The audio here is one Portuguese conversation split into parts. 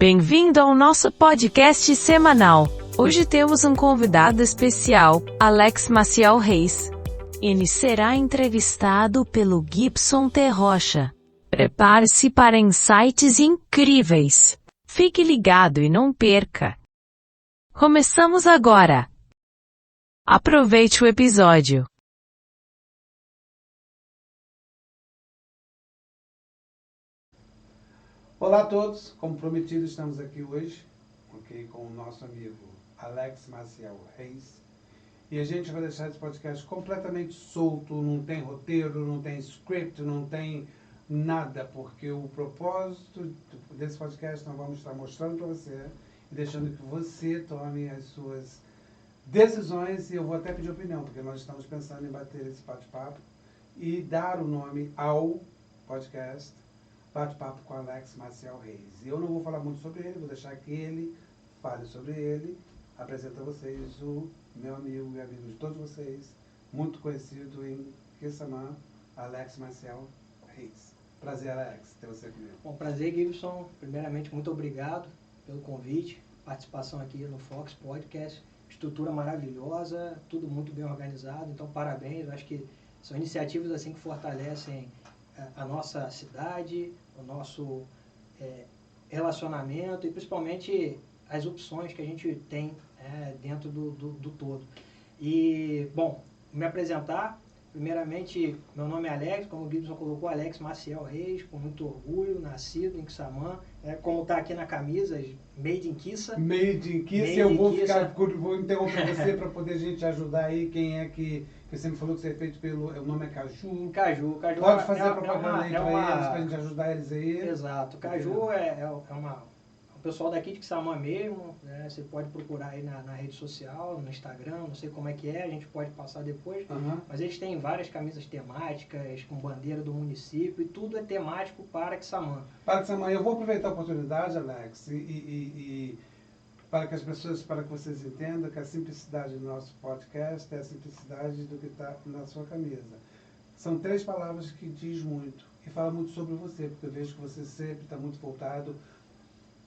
Bem-vindo ao nosso podcast semanal. Hoje temos um convidado especial, Alex Maciel Reis. Ele será entrevistado pelo Gibson T. Rocha. Prepare-se para insights incríveis. Fique ligado e não perca. Começamos agora. Aproveite o episódio. Olá a todos, como prometido estamos aqui hoje, com o nosso amigo Alex Maciel Reis. E a gente vai deixar esse podcast completamente solto, não tem roteiro, não tem script, não tem nada, porque o propósito desse podcast nós vamos estar mostrando para você e deixando que você tome as suas decisões, e eu vou até pedir opinião, porque nós estamos pensando em bater esse bate-papo e dar o nome ao podcast Bate-Papo com Alex Maciel Reis. E eu não vou falar muito sobre ele, vou deixar que ele fale sobre ele. Apresento a vocês o meu amigo e amigo de todos vocês, muito conhecido em Quissamã, Alex Maciel Reis. Prazer, Alex, ter você comigo. Bom, prazer, Gibson. Primeiramente, muito obrigado pelo convite, participação aqui no Fox Podcast. Estrutura maravilhosa, tudo muito bem organizado, então parabéns. Eu acho que são iniciativas assim que fortalecem a nossa cidade, o nosso relacionamento e principalmente as opções que a gente tem dentro do todo. E, bom, me apresentar, primeiramente, meu nome é Alex, como o Gibson colocou, Alex Maciel Reis, com muito orgulho, nascido em Quissamã, como está aqui na camisa, Made in Quissa. Made in Quissa, eu vou interromper você para poder a gente ajudar aí, quem é que você me falou que você é feito pelo, o nome é Caju. Caju. Pode fazer a propaganda aí para eles, para a gente ajudar eles aí. Exato, Caju é o pessoal daqui de Quissamã mesmo, né? Você pode procurar aí na rede social, no Instagram, não sei como é que é, a gente pode passar depois, mas eles têm várias camisas temáticas, com bandeira do município, e tudo é temático para Quissamã. Para Quissamã, eu vou aproveitar a oportunidade, Alex, e para que as pessoas, para que vocês entendam que a simplicidade do nosso podcast é a simplicidade do que está na sua camisa. São 3 palavras que diz muito, e fala muito sobre você, porque eu vejo que você sempre está muito voltado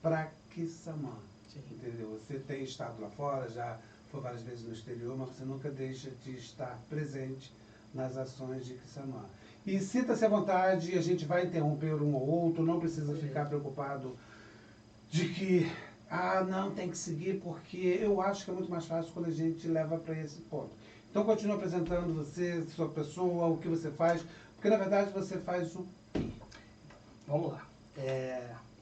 para Quissamã, entendeu? Você tem estado lá fora, já foi várias vezes no exterior, mas você nunca deixa de estar presente nas ações de Quissamã. E sinta-se à vontade, a gente vai interromper um ou outro, não precisa ficar preocupado de que, não, tem que seguir, porque eu acho que é muito mais fácil quando a gente leva para esse ponto. Então, continue apresentando você, sua pessoa, o que você faz, porque na verdade você faz o quê? Vamos lá.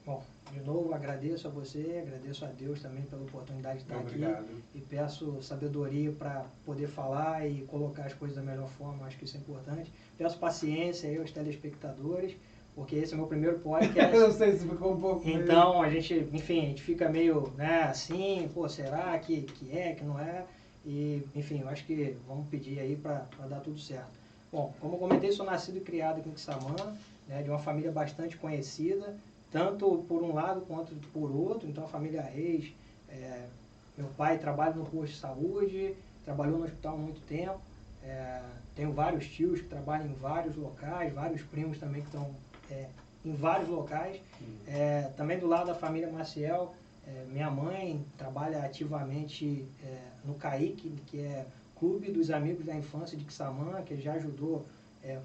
Bom, de novo, agradeço a você, agradeço a Deus também pela oportunidade de estar aqui. E peço sabedoria para poder falar e colocar as coisas da melhor forma, acho que isso é importante. Peço paciência aí aos telespectadores, porque esse é o meu primeiro podcast. Eu sei, se ficou um pouco... Então, a gente fica meio, assim, será que não é? E, enfim, eu acho que vamos pedir aí para dar tudo certo. Bom, como eu comentei, sou nascido e criado aqui em Quissamã, né, de uma família bastante conhecida, tanto por um lado quanto por outro. Então, a família Reis, meu pai trabalha no posto de saúde, trabalhou no hospital há muito tempo, tenho vários tios que trabalham em vários locais, vários primos também que estão em vários locais. Também do lado da família Maciel, minha mãe trabalha ativamente no CAIC, que é Clube dos Amigos da Infância de Quissamã, que já ajudou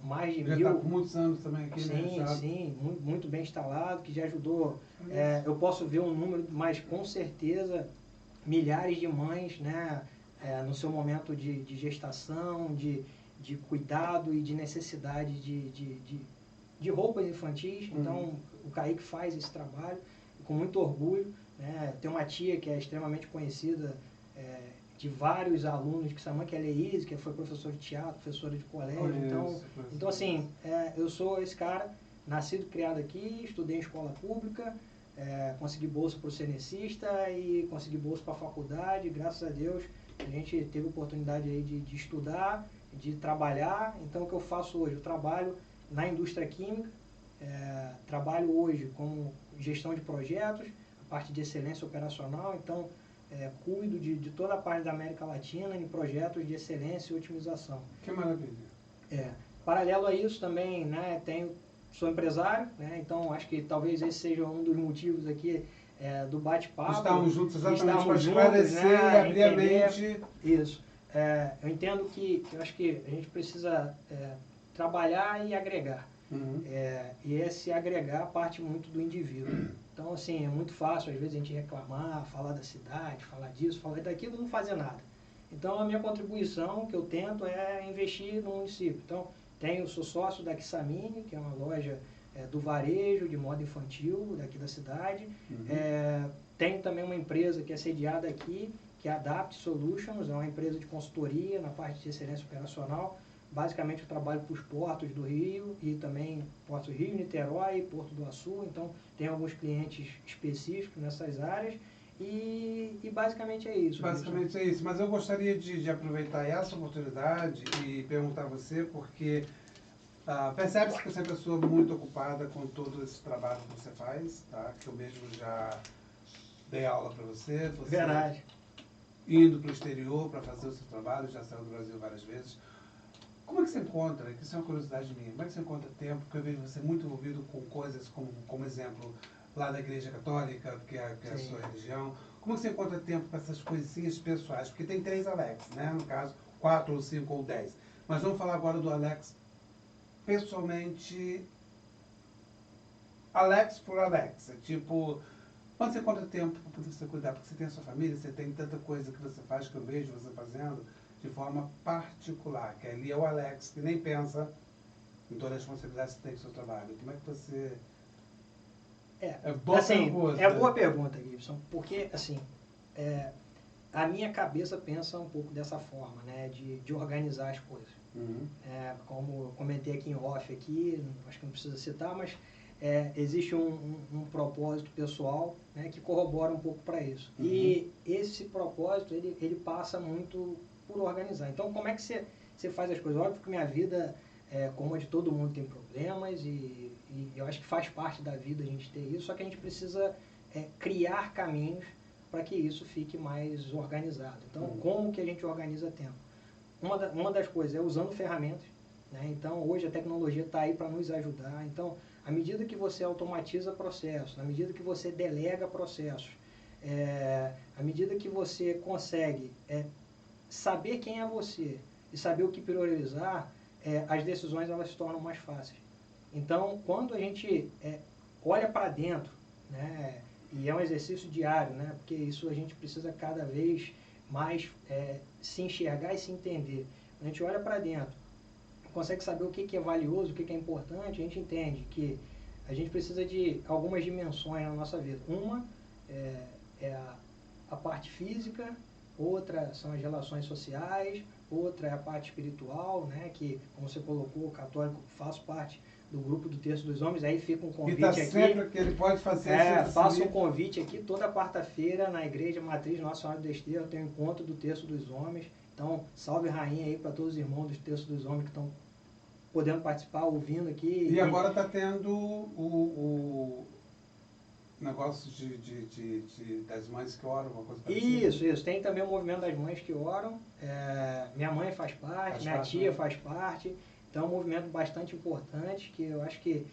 mais de 1000. Já está com muitos anos também aqui, né? Sim, muito bem instalado, que já ajudou, eu posso ver um número, mas com certeza milhares de mães, né, no seu momento de gestação, de cuidado e de necessidade de roupas infantis. Então, o CAIC faz esse trabalho com muito orgulho, né? Tem uma tia que é extremamente conhecida, de vários alunos de Quissamã, que é a Leíse, que foi professora de teatro, professora de colégio. Então assim, eu sou esse cara, nascido e criado aqui, estudei em escola pública, consegui bolsa para o cenecista e consegui bolsa para a faculdade. Graças a Deus, a gente teve oportunidade aí de estudar, de trabalhar. Então, o que eu faço hoje? Eu trabalho na indústria química, trabalho hoje como gestão de projetos, a parte de excelência operacional. Então, cuido de toda a parte da América Latina em projetos de excelência e otimização. Que maravilha. Paralelo a isso também, né, tenho sou empresário, né? Então acho que talvez esse seja um dos motivos aqui do bate-papo. Estamos juntos exatamente para esclarecer e abrir a mente. Isso. Eu entendo eu acho que a gente precisa trabalhar e agregar. Uhum. E esse agregar parte muito do indivíduo. Então, assim, é muito fácil, às vezes, a gente reclamar, falar da cidade, falar disso, falar daquilo, não fazer nada. Então, a minha contribuição que eu tento é investir no município. Então, sou sócio da Quissamini, que é uma loja do varejo, de moda infantil, daqui da cidade. Uhum. Tenho também uma empresa que é sediada aqui, que é a Adapt Solutions, é uma empresa de consultoria na parte de excelência operacional. Basicamente, eu trabalho para os portos do Rio e também Porto do Rio, Niterói, Porto do Açu. Então, tem alguns clientes específicos nessas áreas e basicamente é isso. Basicamente é isso. Mas eu gostaria de aproveitar essa oportunidade e perguntar a você, porque percebe-se que você é uma pessoa muito ocupada com todo esse trabalho que você faz, tá? Que eu mesmo já dei aula para você. Verdade. Indo para o exterior para fazer o seu trabalho, já saiu do Brasil várias vezes. Como é que você encontra, que isso é uma curiosidade minha, como é que você encontra tempo, porque eu vejo você muito envolvido com coisas como exemplo, lá da Igreja Católica, que é a sua religião, como é que você encontra tempo para essas coisinhas pessoais? Porque tem 3 Alex, né? No caso, 4 ou 5 ou 10. Mas vamos falar agora do Alex, pessoalmente, Alex por Alex. É tipo, quando você encontra tempo para poder você cuidar, porque você tem a sua família, você tem tanta coisa que você faz, que eu vejo você fazendo, de forma particular, que ali é o Alex, que nem pensa em toda a responsabilidade que você tem com o seu trabalho. Como é que você... boa pergunta. É boa pergunta, Gibson, porque, assim, a minha cabeça pensa um pouco dessa forma, né, de organizar as coisas. Uhum. Como eu comentei aqui em off, acho que não precisa citar, mas existe um propósito pessoal, né, que corrobora um pouco para isso. Uhum. E esse propósito, ele passa muito por organizar. Então, como é que você faz as coisas? Óbvio que minha vida, como a de todo mundo, tem problemas e eu acho que faz parte da vida a gente ter isso, só que a gente precisa criar caminhos para que isso fique mais organizado. Então, como que a gente organiza tempo? Uma das coisas é usando ferramentas, né? Então, hoje a tecnologia está aí para nos ajudar. Então, à medida que você automatiza processos, à medida que você delega processos, à medida que você consegue saber quem é você e saber o que priorizar, as decisões elas se tornam mais fáceis. Então, quando a gente olha para dentro, né, e é um exercício diário, né, porque isso a gente precisa cada vez mais se enxergar e se entender. A gente olha para dentro, consegue saber o que é valioso, o que é importante, a gente entende que a gente precisa de algumas dimensões na nossa vida. Uma é a parte física, outra são as relações sociais, outra é a parte espiritual, né, que, como você colocou, o católico, faço parte do grupo do Terço dos Homens, aí fica um convite aqui. Sempre que ele pode fazer. Faço um convite aqui, toda quarta-feira, na Igreja Matriz Nossa Senhora do Desterro, tem um encontro do Terço dos Homens. Então, salve rainha aí para todos os irmãos do Terço dos Homens que estão podendo participar, ouvindo aqui. E agora está tendo o negócio das mães que oram, uma coisa parecida. Isso. Tem também o movimento das mães que oram. Minha mãe faz parte, minha tia faz parte. Então é um movimento bastante importante que eu acho que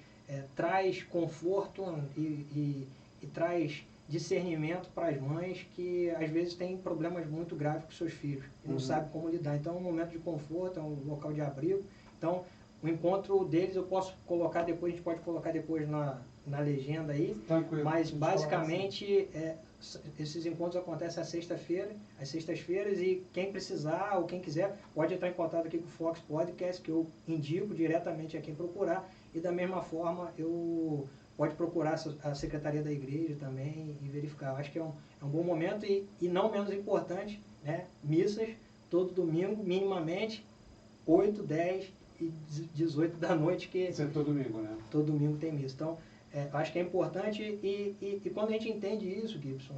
traz conforto e traz discernimento para as mães que às vezes têm problemas muito graves com seus filhos e não sabem como lidar. Então é um momento de conforto, é um local de abrigo. Então o encontro deles eu posso colocar depois, a gente pode colocar depois na legenda aí. Tranquilo. Mas basicamente esses encontros acontecem às sextas-feiras, e quem precisar ou quem quiser pode entrar em contato aqui com o Fox Podcast, que eu indico diretamente a quem procurar, e da mesma forma pode procurar a Secretaria da Igreja também e verificar. Eu acho que é um bom momento e não menos importante, né? Missas todo domingo, minimamente 8, 10 e 18 da noite. Isso é todo domingo, né? Todo domingo tem missa. Então, acho que é importante e quando a gente entende isso, Gibson,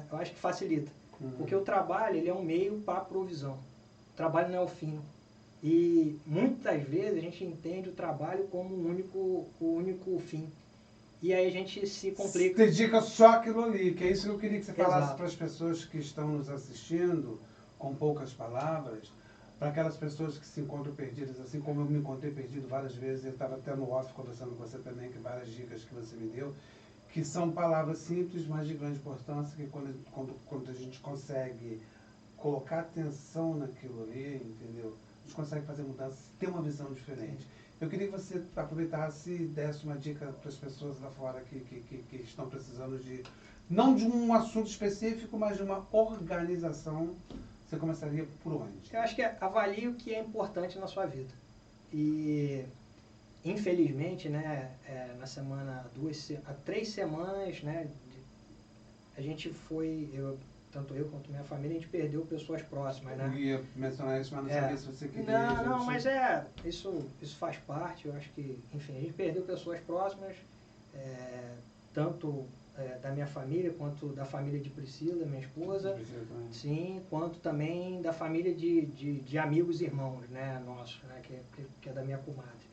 eu acho que facilita. Porque o trabalho ele é um meio para a provisão. O trabalho não é o fim. E muitas vezes a gente entende o trabalho como o único fim. E aí a gente se complica. Se dedica só aquilo ali, que é isso que eu queria que você falasse Exato. para as pessoas que estão nos assistindo, com poucas palavras. para aquelas pessoas que se encontram perdidas, assim como eu me encontrei perdido várias vezes, eu estava até no off conversando com você também, que várias dicas que você me deu, que são palavras simples, mas de grande importância, que quando a gente consegue colocar atenção naquilo ali, entendeu? A gente consegue fazer mudanças, ter uma visão diferente. Eu queria que você aproveitasse e desse uma dica para as pessoas lá fora que estão precisando de, não de um assunto específico, mas de uma organização. Você começaria por onde? Eu acho que avalie o que é importante na sua vida. E, infelizmente, né, na semana, há 3 semanas, né, a gente foi, tanto eu quanto minha família, a gente perdeu pessoas próximas, né? Eu ia mencionar isso, mas não sabia se você queria... Não, mas isso faz parte, eu acho que, enfim, a gente perdeu pessoas próximas, tanto da minha família, quanto da família de Priscila, minha esposa, sim, quanto também da família de amigos e irmãos, né, nossos, né, que é da minha comadre.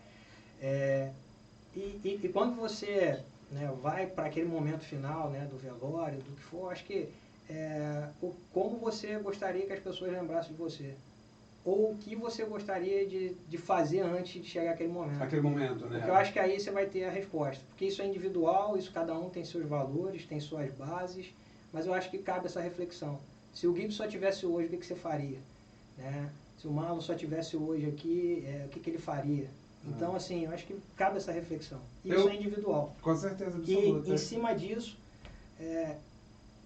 E quando você, né, vai para aquele momento final, né, do velório, do que for, acho que como você gostaria que as pessoas lembrassem de você? Ou o que você gostaria de fazer antes de chegar àquele momento. Aquele momento, né? Porque eu acho que aí você vai ter a resposta. Porque isso é individual, isso cada um tem seus valores, tem suas bases, mas eu acho que cabe essa reflexão. Se o Gibson só tivesse hoje, o que você faria? Né? Se o Marlon só tivesse hoje aqui, o que ele faria? Então, assim, eu acho que cabe essa reflexão. Isso é individual. Com certeza absoluta. E, em cima disso,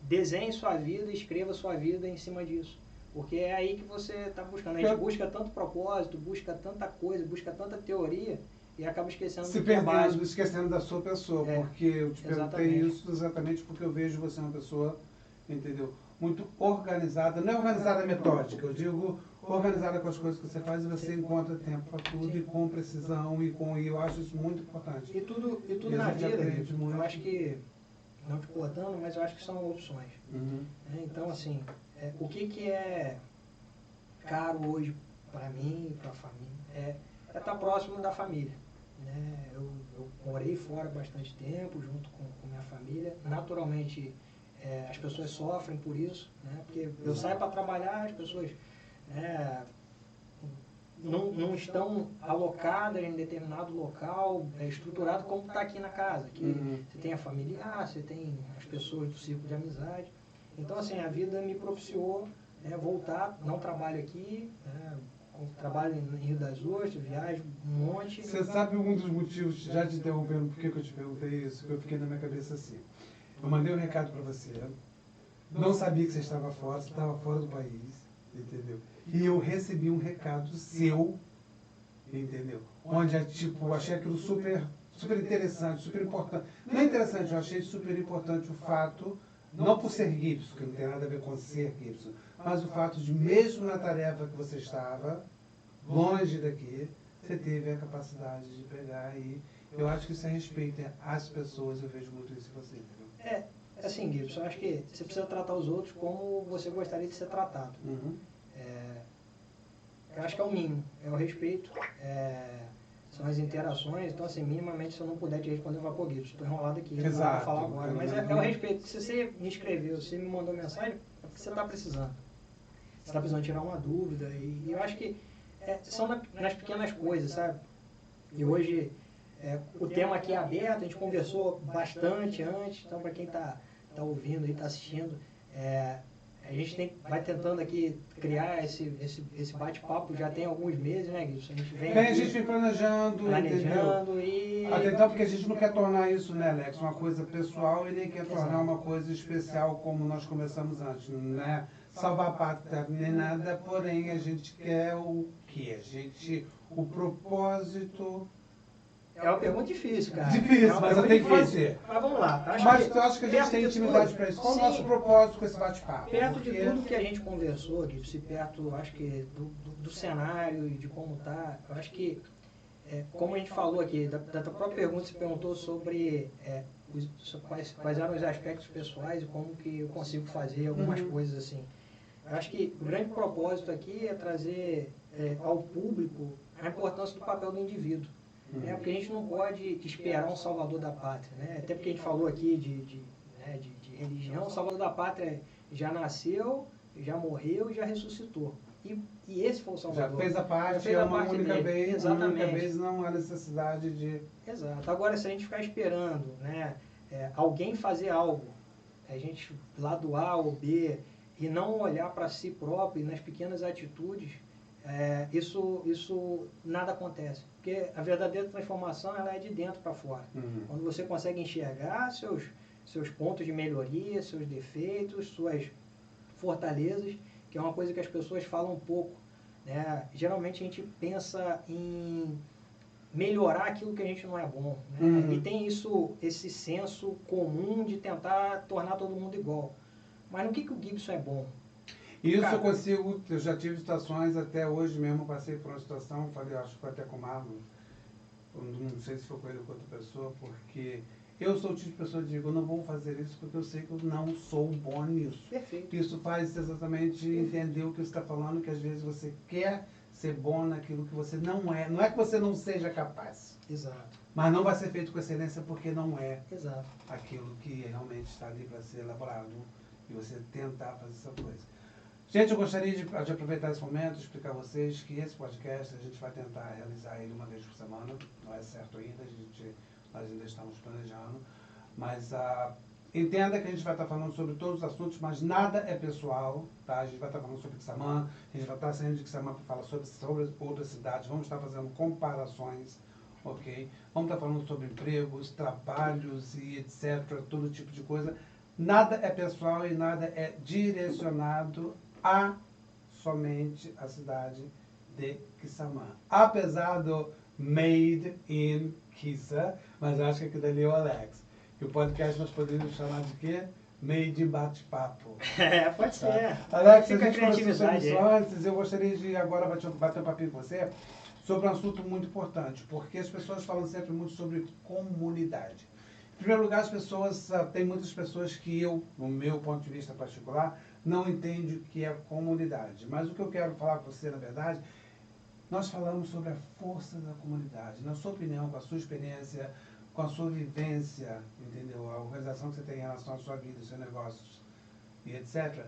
desenhe sua vida, escreva sua vida em cima disso. Porque é aí que você está buscando. A gente busca tanto propósito, busca tanta coisa, busca tanta teoria e acaba esquecendo do que é básico. Esquecendo da sua pessoa. Porque eu te perguntei isso exatamente porque eu vejo você uma pessoa, entendeu? Muito organizada. Não é organizada metódica, eu digo organizada com as coisas que você faz e você encontra tempo para tudo. Sim. E com precisão e eu acho isso muito importante. E tudo na vida, eu acho que, não te cortando, mas eu acho que são opções. Uhum. Então, assim, o que é caro hoje para mim e para a família? É estar próximo da família. Né? Eu morei fora bastante tempo, junto com minha família. Naturalmente, as pessoas sofrem por isso, né? Porque eu saio para trabalhar, as pessoas não estão alocadas em determinado local, estruturado como está aqui na casa. Que você tem a familiar, você tem as pessoas do círculo de amizade. Então, assim, a vida me propiciou voltar, não trabalho aqui, trabalho em Rio das Ostras, viajo um monte. Você sabe um dos motivos, já te interrompendo, por que eu te perguntei isso, que eu fiquei na minha cabeça assim. Eu mandei um recado para você, não sabia que você estava fora do país, entendeu? E eu recebi um recado seu, entendeu? Onde, tipo, achei aquilo super interessante, super importante. Não é interessante, eu achei super importante o fato, não por ser Gibson, que não tem nada a ver com ser Gibson, mas o fato de, mesmo na tarefa que você estava, longe daqui, você teve a capacidade de pegar e eu acho que isso é respeito às pessoas, eu vejo muito isso em você, entendeu? Assim, Gibson, eu acho que você precisa tratar os outros como você gostaria de ser tratado. Uhum. Eu acho que é o mínimo, é o respeito, são as interações, então assim, minimamente se eu não puder te responder, eu vou pôr Gibson, estou enrolado aqui, não vou falar agora, mas é o respeito. Se você me escreveu, se você me mandou mensagem, é porque você está precisando. Você está precisando tirar uma dúvida, e eu acho que são nas pequenas coisas, sabe? E hoje, o tema aqui é aberto, a gente conversou bastante antes, então para quem está ouvindo e está assistindo, a gente vai tentando aqui criar esse bate-papo, já tem alguns meses, né, Gibson? A gente vem planejando e... Até então, porque a gente não quer tornar isso, né, Alex, uma coisa pessoal e nem quer tornar uma coisa especial como nós conversamos antes, né? Salvar a pátria nem nada, porém a gente quer o quê? O propósito... É uma pergunta difícil, cara. Difícil, mas eu tenho que fazer. Mas vamos lá. Mas eu acho que a gente tem intimidade para isso. Qual é o nosso propósito com esse bate-papo? Perto de tudo que a gente conversou, Gibson, perto, acho que, do cenário e de como está, eu acho que, como a gente falou aqui, da própria pergunta, você perguntou sobre quais eram os aspectos pessoais e como que eu consigo fazer algumas coisas assim. Eu acho que o grande propósito aqui é trazer ao público a importância do papel do indivíduo. Porque a gente não pode esperar um salvador da pátria, né? Até porque a gente falou aqui de religião, o salvador da pátria já nasceu, já morreu e já ressuscitou. E esse foi o Salvador. Já fez a parte, fez é a uma parte única dele. vez, Exatamente. uma única vez não há necessidade de... Exato. Agora, se a gente ficar esperando, né, alguém fazer algo, a gente lá do A ou B, e não olhar para si próprio e nas pequenas atitudes, isso nada acontece. Porque a verdadeira transformação ela é de dentro para fora. Quando você consegue enxergar seus pontos de melhoria, seus defeitos, suas fortalezas, que é uma coisa que as pessoas falam um pouco. Né? Geralmente a gente pensa em melhorar aquilo que a gente não é bom. Né? E tem esse senso comum de tentar tornar todo mundo igual. Mas no que o Gibson é bom? Isso eu consigo, eu já tive situações, até hoje mesmo passei por uma situação, falei, acho que foi até com o Marlon, não sei se foi com ele ou com outra pessoa, porque eu sou o tipo de pessoa que digo, eu não vou fazer isso porque eu sei que eu não sou bom nisso. Perfeito. Isso faz exatamente entender o que você está falando, que às vezes você quer ser bom naquilo que você não é. Não é que você não seja capaz. Exato. Mas não vai ser feito com excelência porque não é Exato. aquilo que realmente está ali para ser elaborado e você tentar fazer essa coisa. Gente, eu gostaria de aproveitar esse momento e explicar a vocês que esse podcast a gente vai tentar realizar ele uma vez por semana. Não é certo ainda, nós ainda estamos planejando. Mas entenda que a gente vai estar falando sobre todos os assuntos, mas nada é pessoal. Tá? A gente vai estar falando sobre Quissamã, a gente vai estar saindo de Quissamã para falar sobre outras cidades. Vamos estar fazendo comparações, ok? Vamos estar falando sobre empregos, trabalhos e etc. Todo tipo de coisa. Nada é pessoal e nada é direcionado a somente a cidade de Quissamã. Apesar do Made in Quissa, mas acho que aquilo ali é o Alex. E o podcast nós poderíamos chamar de quê? Made in Bate-Papo. Pode ser. Alex, Fica a a gente conversou sobre criatividade. isso antes, eu gostaria de agora bater um papinho com você sobre um assunto muito importante, porque as pessoas falam sempre muito sobre comunidade. Em primeiro lugar, tem muitas pessoas que eu, no meu ponto de vista particular, não entendo o que é comunidade. Mas o que eu quero falar com você, na verdade, nós falamos sobre a força da comunidade. Na sua opinião, com a sua experiência, com a sua vivência, entendeu? A organização que você tem em relação à sua vida, aos seus negócios e etc.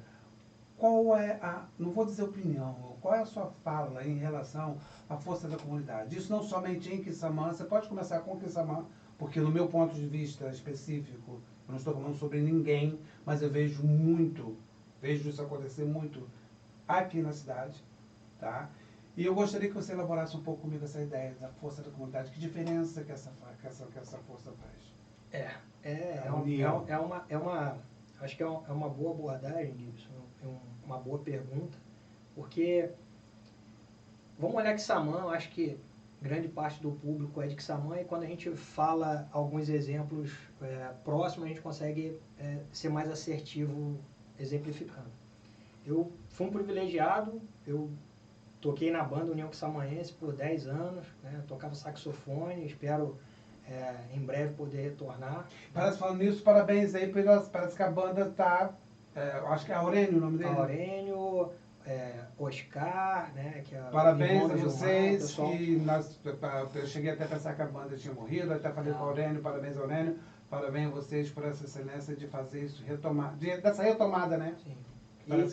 Qual é não vou dizer opinião, qual é a sua fala em relação à força da comunidade? Isso não somente em Quissamã, você pode começar com Quissamã, porque no meu ponto de vista específico, eu não estou falando sobre ninguém, mas eu vejo isso acontecer muito aqui na cidade, tá? E eu gostaria que você elaborasse um pouco comigo essa ideia da força da comunidade. Que diferença que essa força faz? Acho que é uma boa abordagem, Gibson, uma boa pergunta, porque vamos olhar Quissamã, eu acho que grande parte do público é de Quissamã, e quando a gente fala alguns exemplos próximos, a gente consegue ser mais assertivo exemplificando. Eu fui um privilegiado, eu toquei na banda União Quissamanhense por 10 anos, né, tocava saxofone, espero em breve poder retornar. Falando nisso, parabéns aí, parece que a banda está, acho que é Aurênio o nome dele. Aurênio, Oscar, né, que é parabéns a Gilmar, vocês, pessoal. eu cheguei até a pensar que a banda tinha morrido, até falei com o Aurênio, parabéns Aurênio, parabéns a vocês por essa excelência de fazer isso, dessa retomada, né? Sim.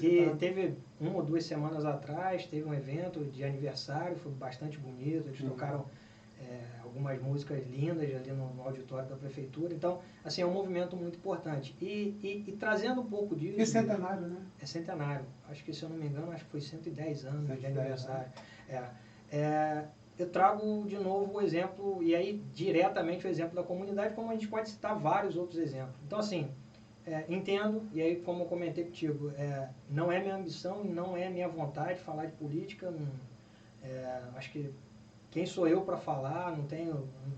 E teve 1 ou 2 semanas atrás, teve um evento de aniversário, foi bastante bonito, eles tocaram algumas músicas lindas ali no auditório da prefeitura, então, assim, é um movimento muito importante. E trazendo um pouco disso... E centenário, né? É centenário, acho que, se eu não me engano, acho que foi 110 anos 110 de aniversário. Eu trago de novo o exemplo, e aí diretamente o exemplo da comunidade, como a gente pode citar vários outros exemplos. Então, assim, entendo, e aí como eu comentei contigo, não é minha ambição, não é minha vontade falar de política, acho que quem sou eu para falar,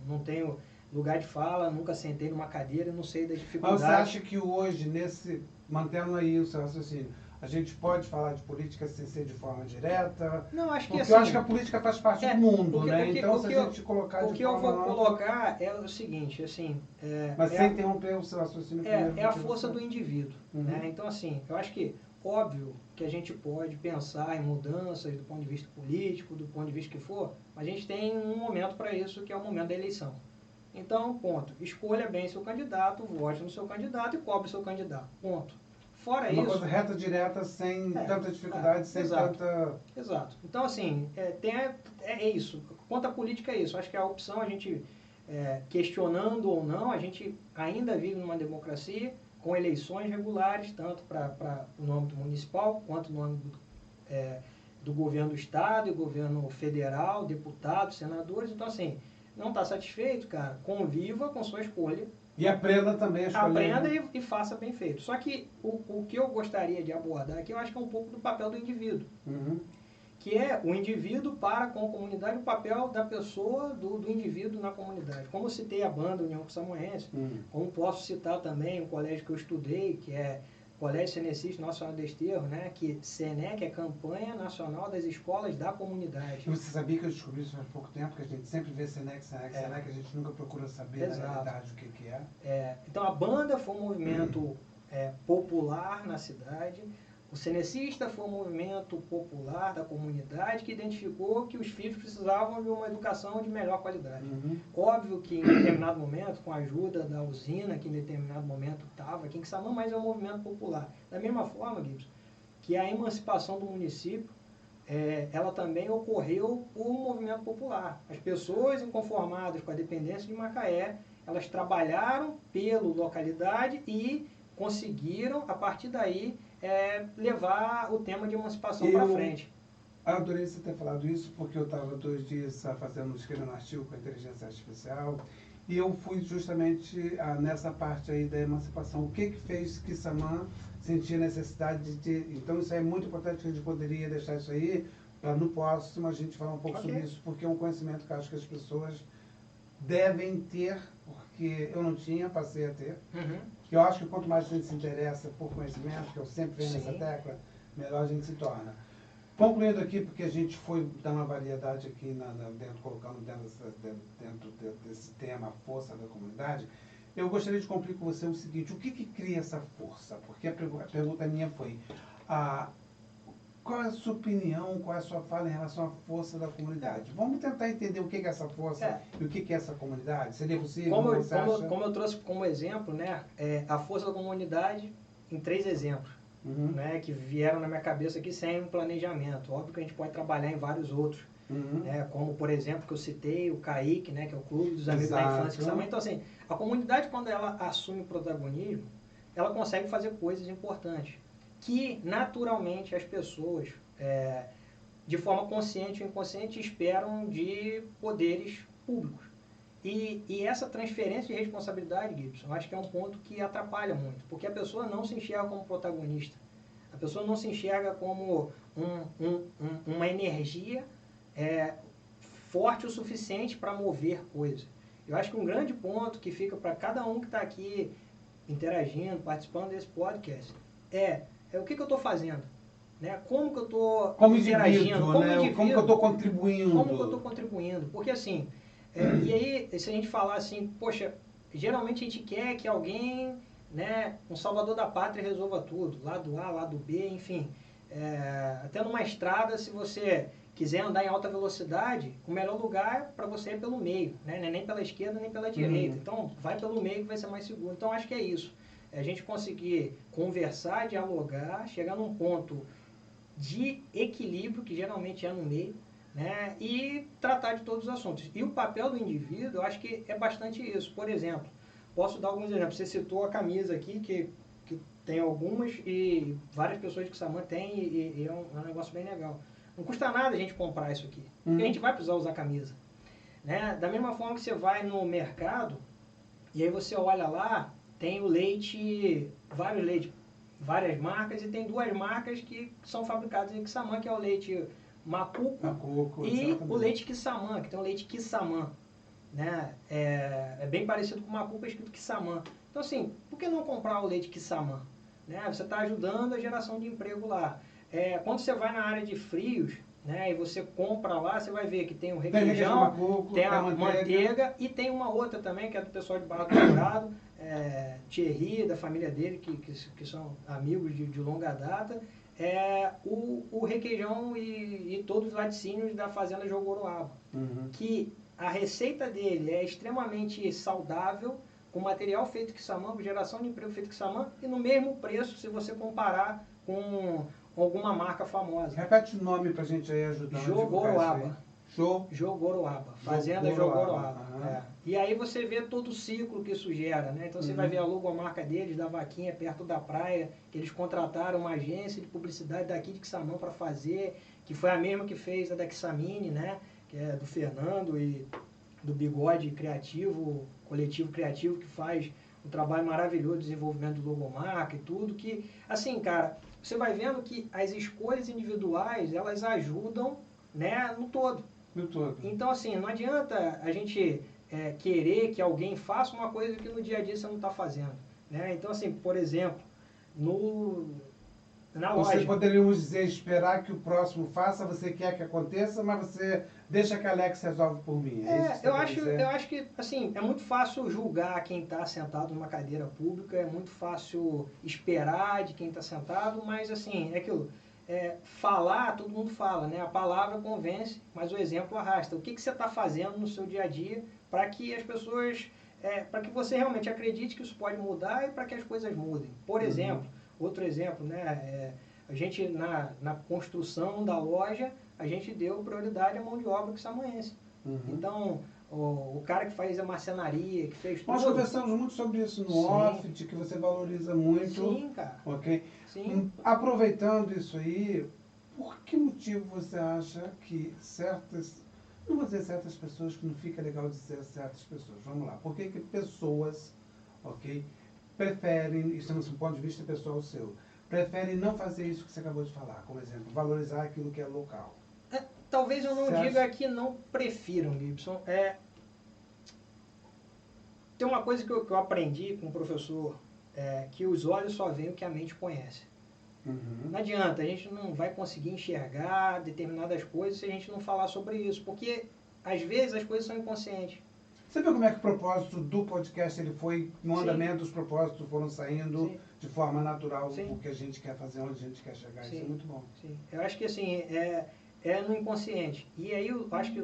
não tenho lugar de fala, nunca sentei numa cadeira, não sei das dificuldades. Mas você acha que hoje, mantendo aí o seu raciocínio, a gente pode falar de política sem ser de forma direta? Não, acho que porque assim, eu acho que a política faz parte do mundo, né? Então, se a gente colocar de forma... O que eu vou colocar é o seguinte, assim... Mas sem interromper o seu raciocínio primeiro. É a força do indivíduo, né? Então, assim, eu acho que, óbvio que a gente pode pensar em mudanças do ponto de vista político, do ponto de vista que for, mas a gente tem um momento para isso, que é o momento da eleição. Então, ponto. Escolha bem seu candidato, vote no seu candidato e cobre seu candidato. Ponto. Fora uma isso... coisa reta, direta, sem tanta dificuldade, sem exato, tanta... Exato. Então, assim, é isso. Quanto à política é isso. Acho que a opção, a gente, questionando ou não, a gente ainda vive numa democracia com eleições regulares, tanto no âmbito municipal, quanto no âmbito do governo do Estado e governo federal, deputados, senadores. Então, assim, não está satisfeito, cara, conviva com sua escolha. E aprenda também a escolher. Aprenda e faça bem feito. Só que o que eu gostaria de abordar aqui, eu acho que é um pouco do papel do indivíduo. Uhum. Que é o indivíduo para com a comunidade, o papel da pessoa, do indivíduo na comunidade. Como eu citei a banda União Samoense, como posso citar também o colégio que eu estudei, que é o Colégio Senecista Nacional de Desterro, né, que SENEC é Campanha Nacional das Escolas da Comunidade. E você sabia que eu descobri isso há pouco tempo, que a gente sempre vê SENEC, SENEC, a gente nunca procura saber na realidade o que é. Então a banda foi um movimento popular na cidade. O Senecista foi um movimento popular da comunidade que identificou que os filhos precisavam de uma educação de melhor qualidade. Óbvio que em determinado momento, com a ajuda da usina, que em determinado momento estava aqui em Quissamã, mas é um movimento popular. Da mesma forma, Gibson, que a emancipação do município, ela também ocorreu por um movimento popular. As pessoas inconformadas com a dependência de Macaé, elas trabalharam pela localidade e conseguiram, a partir daí, levar o tema de emancipação para frente. Adorei você ter falado isso, porque eu estava 2 dias escrevendo um artigo com a inteligência artificial, e eu fui justamente nessa parte aí da emancipação. O que fez Quissamã sentir a necessidade de ter... Então isso é muito importante, que a gente poderia deixar isso aí, para no próximo a gente falar um pouco sobre isso, porque é um conhecimento que eu acho que as pessoas devem ter, porque eu não tinha, passei a ter. Eu acho que quanto mais a gente se interessa por conhecimento, que eu sempre venho nessa tecla, melhor a gente se torna. Concluindo aqui, porque a gente foi dar uma variedade aqui, colocando dentro desse tema, a força da comunidade, eu gostaria de concluir com você o seguinte: o que cria essa força? Porque a pergunta minha foi, qual é a sua opinião, qual é a sua fala em relação à força da comunidade? Vamos tentar entender o que é essa força e o que é essa comunidade. Seria possível? Como eu trouxe como exemplo, né, a força da comunidade em 3 exemplos, né, que vieram na minha cabeça aqui sem um planejamento. Óbvio que a gente pode trabalhar em vários outros, né, como, por exemplo, que eu citei, o CAIC, né, que é o Clube dos Amigos da Infância. Então, assim, a comunidade, quando ela assume protagonismo, ela consegue fazer coisas importantes, que naturalmente as pessoas, de forma consciente ou inconsciente, esperam de poderes públicos. E essa transferência de responsabilidade, Gibson, eu acho que é um ponto que atrapalha muito, porque a pessoa não se enxerga como protagonista, a pessoa não se enxerga como uma energia forte o suficiente para mover coisas. Eu acho que um grande ponto que fica para cada um que está aqui interagindo, participando desse podcast, o que eu estou fazendo, né? Como que eu estou interagindo, como que eu estou contribuindo. Como que eu estou contribuindo, porque assim, e aí, se a gente falar assim, poxa, geralmente a gente quer que alguém, né, um salvador da pátria resolva tudo, lado A, lado B, enfim, até numa estrada, se você quiser andar em alta velocidade, o melhor lugar para você é pelo meio, né? Não é nem pela esquerda nem pela direita, então vai pelo meio que vai ser mais seguro. Então acho que é isso. A gente conseguir conversar, dialogar, chegar num ponto de equilíbrio, que geralmente é no meio, né, e tratar de todos os assuntos. E o papel do indivíduo, eu acho que é bastante isso. Por exemplo, posso dar alguns exemplos. Você citou a camisa aqui, que tem algumas, e várias pessoas de Quissamã têm, e é um negócio bem legal. Não custa nada a gente comprar isso aqui, porque a gente vai precisar usar camisa, né? Da mesma forma que você vai no mercado, e aí você olha lá, tem o leite, várias marcas, e tem 2 marcas que são fabricadas em Quissamã, que é o leite Macuco e exatamente. O leite Quissamã, que tem o leite Quissamã, né? É bem parecido com o Macuco, é escrito Quissamã. Então, assim, por que não comprar o leite Quissamã? Né? Você está ajudando a geração de emprego lá. Quando você vai na área de frios, né, e você compra lá, você vai ver que tem o requeijão, tem a manteiga, e tem uma outra também, que é do pessoal de Barra do Dourado, Thierry, da família dele, que são amigos de longa data, o requeijão e todos os laticínios da fazenda Jogoroaba, que a receita dele é extremamente saudável, com material feito Kissamã, com geração de emprego feito Kissamã, e no mesmo preço se você comparar com alguma marca famosa. Repete o nome pra gente aí ajudar. Jogoroaba. Jogoroaba. Fazenda Jogoroaba. E aí você vê todo o ciclo que isso gera, né? Então você vai ver a logomarca deles, da vaquinha perto da praia, que eles contrataram uma agência de publicidade daqui de Kissamã para fazer, que foi a mesma que fez a da Kissamine, né? Que é do Fernando e do Bigode Criativo, coletivo criativo, que faz um trabalho maravilhoso de desenvolvimento do logomarca e tudo, que, assim, cara, você vai vendo que as escolhas individuais, elas ajudam, né, no todo. No todo. Então, assim, não adianta a gente querer que alguém faça uma coisa que no dia a dia você não está fazendo, né? Então, assim, por exemplo, na loja... Você poderíamos dizer, esperar que o próximo faça, você quer que aconteça, mas você deixa que a Alex resolve por mim. Eu acho que, assim, é muito fácil julgar quem está sentado numa cadeira pública, é muito fácil esperar de quem está sentado, mas, assim, é aquilo... falar, todo mundo fala, né? A palavra convence, mas o exemplo arrasta. O que você está fazendo no seu dia a dia para que as pessoas, para que você realmente acredite que isso pode mudar e para que as coisas mudem? Por exemplo, outro exemplo, né? A gente, na construção da loja, a gente deu prioridade à mão de obra quissamoense. Então, o cara que faz a marcenaria, que fez tudo... Nós conversamos muito sobre isso no off, de que você valoriza muito. Sim, cara. Ok? Sim. Aproveitando isso aí, por que motivo você acha que certas... Não vou dizer certas pessoas, que não fica legal dizer certas pessoas. Vamos lá. Por que pessoas, ok, preferem, isso é um ponto de vista pessoal seu, preferem não fazer isso que você acabou de falar, como exemplo, valorizar aquilo que é local? Talvez eu não diga que não prefiram, Gibson. Tem uma coisa que eu aprendi com o professor, que os olhos só veem o que a mente conhece. Não adianta, a gente não vai conseguir enxergar determinadas coisas se a gente não falar sobre isso, porque às vezes as coisas são inconscientes. Você viu como é que o propósito do podcast ele foi, no andamento dos propósitos foram saindo de forma natural, o que a gente quer fazer, onde a gente quer chegar, isso é muito bom. Sim. Eu acho que assim, é no inconsciente. E aí eu acho que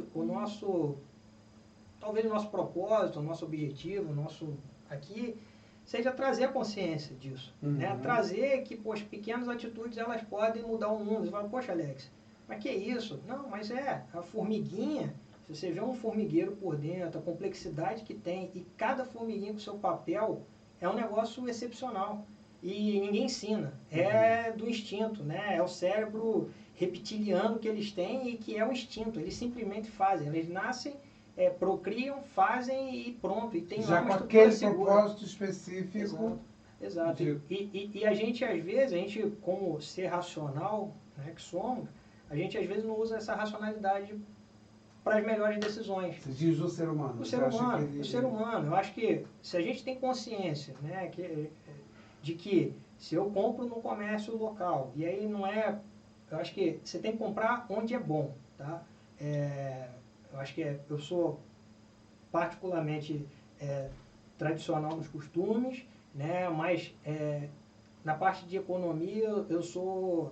talvez o nosso propósito, o nosso objetivo, o nosso aqui, seja trazer a consciência disso. Né? Trazer que, poxa, pequenas atitudes, elas podem mudar o mundo. Você fala, poxa, Alex, mas que isso? Não, mas a formiguinha, se você vê um formigueiro por dentro, a complexidade que tem, e cada formiguinha com seu papel, é um negócio excepcional. E ninguém ensina. É do instinto, né? É o cérebro reptiliano que eles têm e que é o instinto. Eles simplesmente fazem. Eles nascem, procriam, fazem e pronto. E tem já lá uma com aquele segura. Propósito específico. Exato. E a gente, às vezes, como ser racional, né, que somos, a gente, às vezes, não usa essa racionalidade para as melhores decisões. Você diz o ser humano. O ser humano. Eu acho que se a gente tem consciência, né, de que se eu compro no comércio local, e aí não é... Eu acho que você tem que comprar onde é bom, tá? Eu acho que eu sou particularmente tradicional nos costumes, né? Mas na parte de economia eu sou...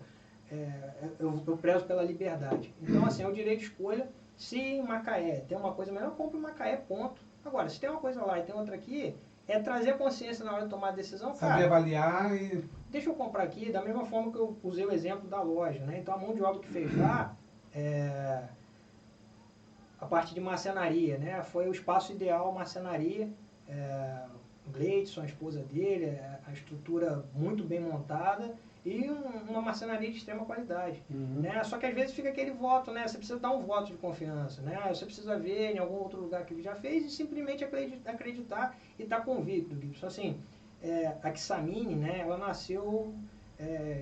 eu prezo pela liberdade. Então, assim, é o direito de escolha. Se em Macaé tem uma coisa melhor, eu compro em Macaé, ponto. Agora, se tem uma coisa lá e tem outra aqui, trazer a consciência na hora de tomar a decisão. Saber avaliar e... Deixa eu comprar aqui, da mesma forma que eu usei o exemplo da loja, né? Então, a mão de obra que fez lá, a parte de marcenaria, né? Foi o espaço ideal, marcenaria. O Gleidson, a esposa dele, a estrutura muito bem montada e uma marcenaria de extrema qualidade. Né? Só que às vezes fica aquele voto, né? Você precisa dar um voto de confiança, né? Você precisa ver em algum outro lugar que ele já fez e simplesmente acreditar e estar convicto, Gibson. Assim, a Kissamine, né? Ela nasceu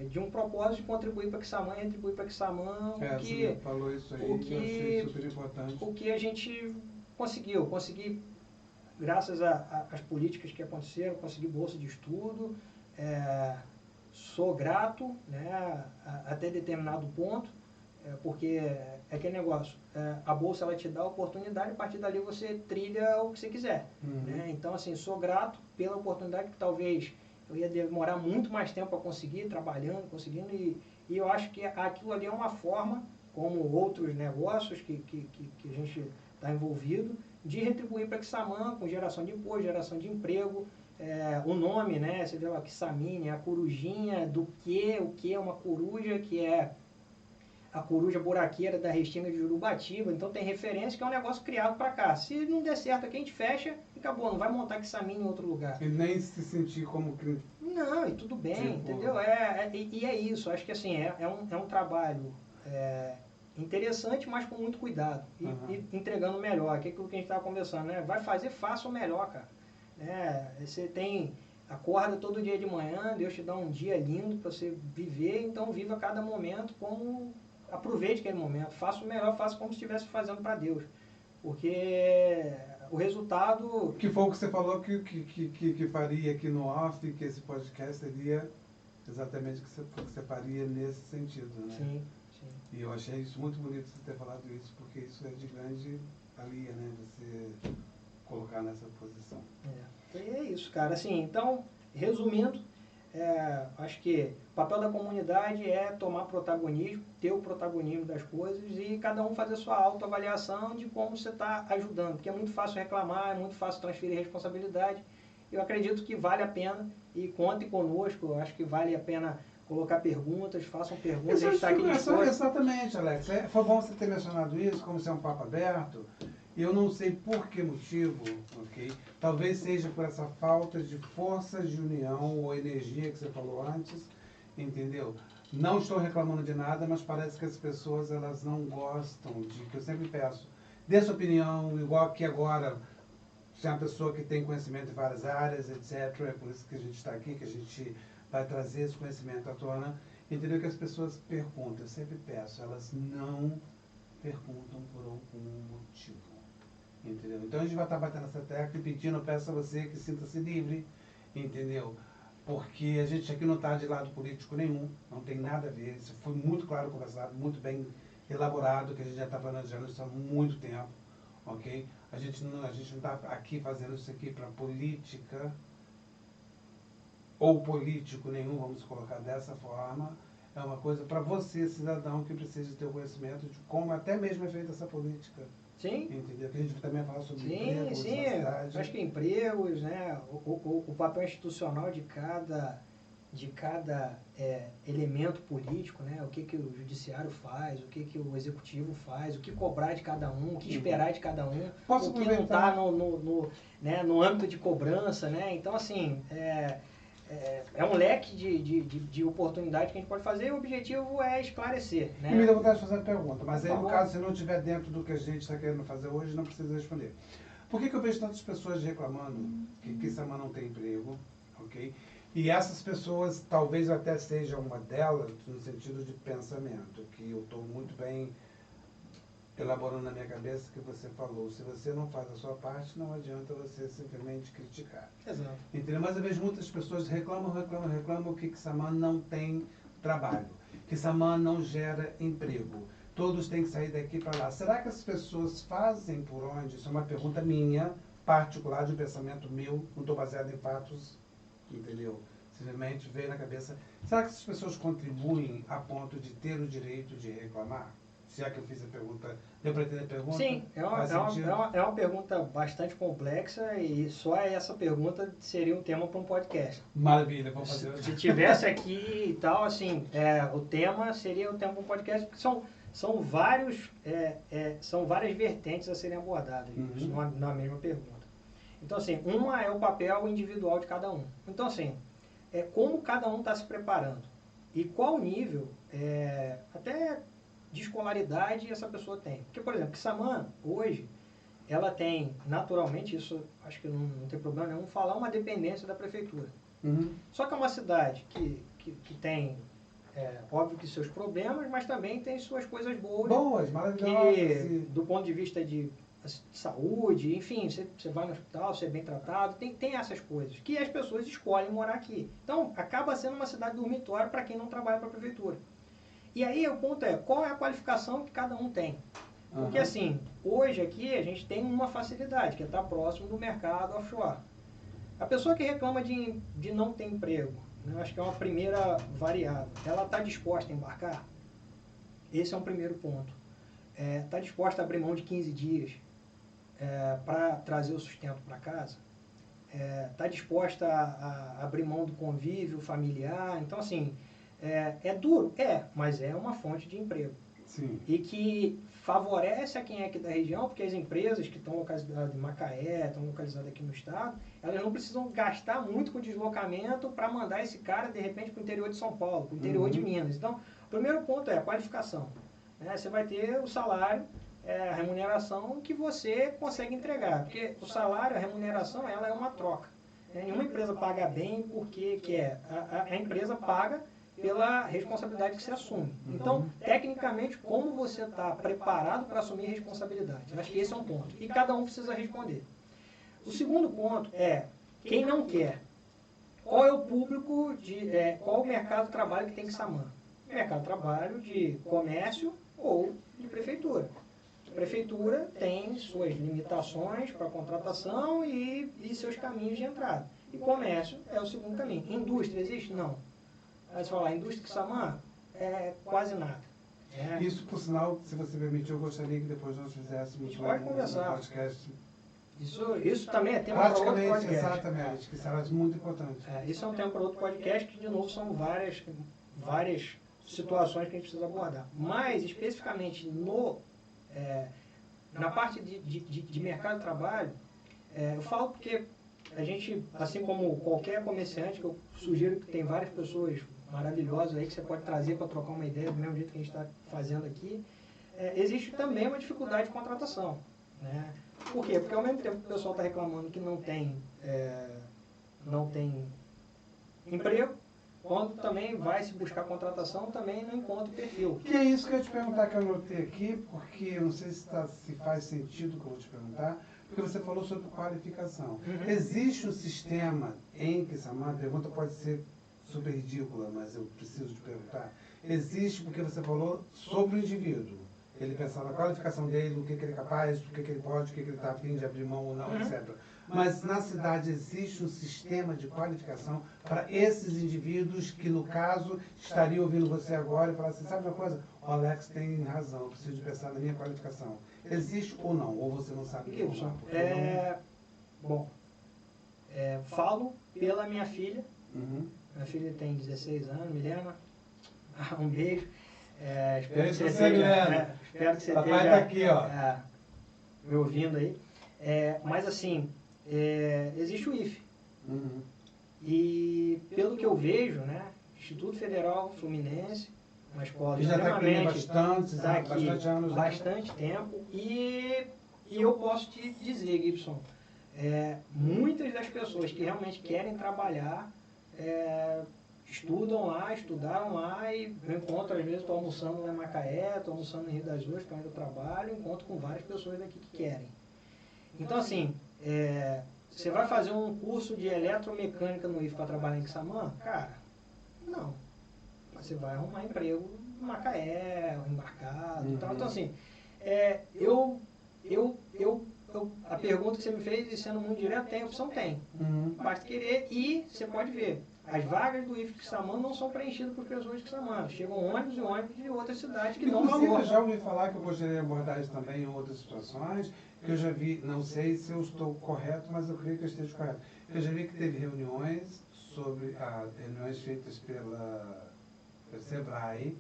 de um propósito de contribuir para Kissamã e retribuir para Kissamã você falou isso aí, eu achei super importante. O que a gente consegui graças às políticas que aconteceram, consegui bolsa de estudo, sou grato, né, até determinado ponto, porque é aquele negócio, a bolsa ela te dá a oportunidade, a partir dali você trilha o que você quiser. Né? Então, assim, sou grato pela oportunidade que talvez eu ia demorar muito mais tempo para conseguir, trabalhando, conseguindo, e eu acho que aquilo ali é uma forma, como outros negócios que a gente está envolvido, de retribuir para Kissamã com geração de imposto, geração de emprego, o nome, né? Você vê lá, Kissamine, a corujinha do que, o que é uma coruja, que é a coruja buraqueira da Restinga de Jurubatiba, então tem referência que é um negócio criado para cá. Se não der certo aqui, a gente fecha e acabou, não vai montar Kissamine em outro lugar. E nem se sentir como que... Não, e tudo bem, tipo... entendeu? E é isso, acho que assim, é um trabalho interessante, mas com muito cuidado, e entregando o melhor, que é aquilo que a gente estava conversando, né? Vai fazer, faça o melhor, cara. Você acorda todo dia de manhã, Deus te dá um dia lindo para você viver, então viva cada momento como... Aproveite aquele momento, faça o melhor, faça como se estivesse fazendo para Deus. Porque o resultado... Que foi o que você falou que faria aqui no off, que esse podcast seria exatamente o que você faria nesse sentido, né? Sim, sim. E eu achei isso muito bonito você ter falado isso, porque isso é de grande valia, né? Você colocar nessa posição. E é isso, cara. Assim, então, resumindo, acho que o papel da comunidade é tomar protagonismo, ter o protagonismo das coisas e cada um fazer a sua autoavaliação de como você está ajudando. Porque é muito fácil reclamar, é muito fácil transferir responsabilidade. Eu acredito que vale a pena e contem conosco. Eu acho que vale a pena colocar perguntas, façam perguntas. A gente está aqui disposto. Exatamente, Alex. Foi bom você ter mencionado isso, como você é um papo aberto. Eu não sei por que motivo, ok? Talvez seja por essa falta de forças de união ou energia que você falou antes, entendeu? Não estou reclamando de nada, mas parece que as pessoas elas não gostam de, que eu sempre peço, dê sua opinião, igual que agora, se é uma pessoa que tem conhecimento em várias áreas, etc. É por isso que a gente está aqui, que a gente vai trazer esse conhecimento à tona, entendeu? Que as pessoas perguntam, eu sempre peço, elas não perguntam por algum motivo. Entendeu? Então a gente vai estar batendo essa tecla e pedindo, peço a você que sinta-se livre, entendeu? Porque a gente aqui não está de lado político nenhum, não tem nada a ver, isso foi muito claro conversado, muito bem elaborado, que a gente já está planejando isso há muito tempo, ok? A gente não está aqui fazendo isso aqui para política ou político nenhum, vamos colocar dessa forma. É uma coisa para você, cidadão, que precisa ter o conhecimento de como até mesmo é feita essa política. Sim. Entendeu? Que a gente também fala sobre empregos sim. na cidade. Acho que empregos, né? O papel institucional de cada elemento político, né? O que o judiciário faz, o que o executivo faz, o que cobrar de cada um, o que esperar de cada um, Posso o que não está no âmbito de cobrança, né? Então, assim, é um leque de oportunidade que a gente pode fazer e o objetivo é esclarecer, né? E me dá vontade de fazer uma pergunta, mas aí, Por no favor. caso, se não estiver dentro do que a gente está querendo fazer hoje, não precisa responder. Por que eu vejo tantas pessoas reclamando que Kissamã não tem emprego, ok? E essas pessoas, talvez eu até seja uma delas, no sentido de pensamento, que eu estou muito bem elaborando na minha cabeça que você falou. Se você não faz a sua parte, não adianta você simplesmente criticar. Exato. Entendeu? Mas eu vejo muitas pessoas reclamam que Kissamã não tem trabalho, que Kissamã não gera emprego. Todos têm que sair daqui para lá. Será que as pessoas fazem por onde? Isso é uma pergunta minha, particular, de um pensamento meu, não estou baseado em fatos, entendeu? Simplesmente veio na cabeça. Será que essas pessoas contribuem a ponto de ter o direito de reclamar? Se é que eu fiz a pergunta, deu para entender a pergunta? Sim, é uma pergunta bastante complexa e só essa pergunta seria um tema para um podcast. Maravilha, vamos fazer. Se tivesse aqui e tal, assim, o tema seria o tema para um podcast, porque são várias vertentes a serem abordadas na mesma pergunta. Então, assim, uma é o papel individual de cada um. Então, assim, como cada um está se preparando e qual nível, até de escolaridade essa pessoa tem. Porque, por exemplo, Kissamã, hoje, ela tem, naturalmente, isso acho que não tem problema nenhum, falar uma dependência da prefeitura. Só que é uma cidade que tem, óbvio que seus problemas, mas também tem suas coisas boas. Maravilhosas. Que, do ponto de vista de saúde, enfim, você vai no hospital, você é bem tratado, tem essas coisas, que as pessoas escolhem morar aqui. Então, acaba sendo uma cidade dormitória para quem não trabalha para a prefeitura. E aí o ponto qual é a qualificação que cada um tem? Porque assim, hoje aqui a gente tem uma facilidade, que é estar próximo do mercado offshore. A pessoa que reclama de não ter emprego, né, acho que é uma primeira variável, ela está disposta a embarcar? Esse é um primeiro ponto. Está disposta a abrir mão de 15 dias? para trazer o sustento para casa, está disposta a abrir mão do convívio familiar. Então, assim, é duro? Mas é uma fonte de emprego. Sim. E que favorece a quem é aqui da região, porque as empresas que estão localizadas em Macaé, estão localizadas aqui no estado, elas não precisam gastar muito com deslocamento para mandar esse cara, de repente, para o interior de São Paulo, para o interior de Minas. Então, o primeiro ponto é a qualificação. Você vai ter o salário, a remuneração que você consegue entregar. Porque o salário, a remuneração, ela é uma troca. Nenhuma empresa paga bem porque quer. A empresa paga pela responsabilidade que você assume. Então, tecnicamente, como você está preparado para assumir responsabilidade? Eu acho que esse é um ponto. E cada um precisa responder. O segundo ponto é, quem não quer? Qual é o público, qual o mercado de trabalho que tem que Samã? Mercado de trabalho de comércio ou de prefeitura. A prefeitura tem suas limitações para contratação e seus caminhos de entrada. E comércio é o segundo caminho. Indústria existe? Não. Aí você fala, a indústria de Samã é quase nada. Isso, por sinal, se você permitir, eu gostaria que depois nós fizéssemos pode conversar. podcast. Isso também é tema para outro podcast. Exatamente, que será muito importante. Isso é um tema para outro podcast, que, de novo, são várias situações que a gente precisa abordar. Mas, especificamente, na parte de mercado de trabalho, eu falo porque a gente, assim como qualquer comerciante, que eu sugiro que tem várias pessoas maravilhosas aí que você pode trazer para trocar uma ideia, do mesmo jeito que a gente está fazendo aqui, existe também uma dificuldade de contratação. Né? Por quê? Porque ao mesmo tempo que o pessoal está reclamando que não tem emprego, quando também vai se buscar contratação, também não encontra o perfil. Que é isso que eu ia te perguntar, que eu anotei aqui, porque eu não sei se faz sentido o que eu vou te perguntar, porque você falou sobre qualificação. Existe um sistema em que, Samã, a pergunta pode ser super ridícula, mas eu preciso te perguntar. Existe porque você falou sobre o indivíduo. Ele pensar na qualificação dele, o que ele é capaz, o que ele pode, o que ele está a fim de abrir mão ou não, etc. Mas na cidade existe um sistema de qualificação para esses indivíduos que, no caso, estariam ouvindo você agora e falar assim, sabe uma coisa? O Alex tem razão, eu preciso de pensar na minha qualificação. Existe ou não? Ou você não sabe? Gibson, falo pela minha filha. Minha filha tem 16 anos, Milena. Um beijo. Espero que você esteja. Papai está aqui, ó. Me ouvindo aí. Mas assim, existe o IFE. E pelo que eu vejo, né, Instituto Federal Fluminense, uma escola extremamente está aqui bastante tempo, e eu posso te dizer, Gibson, muitas das pessoas que realmente querem trabalhar estudaram lá, e eu encontro, às vezes, estou almoçando lá em Macaé, estou almoçando em Rio das Ostras, onde eu trabalho, encontro com várias pessoas daqui que querem. Então, assim, você vai fazer um curso de eletromecânica no IFE para trabalhar em Samã? Cara, não. Você vai arrumar emprego em Macaé, embarcado e tal. Então, assim, a pergunta que você me fez, e sendo muito direto, tem opção? Tem. Basta querer, e você pode ver. As vagas do IFE de Samã não são preenchidas por pessoas de Samã. Chegam ônibus e ônibus de outras cidades que não valoram. Eu já ouvi falar, que eu gostaria de abordar isso também em outras situações, que eu já vi, não sei se eu estou correto, mas eu creio que eu esteja correto. Eu já vi que teve reuniões reuniões feitas pela Sebrae,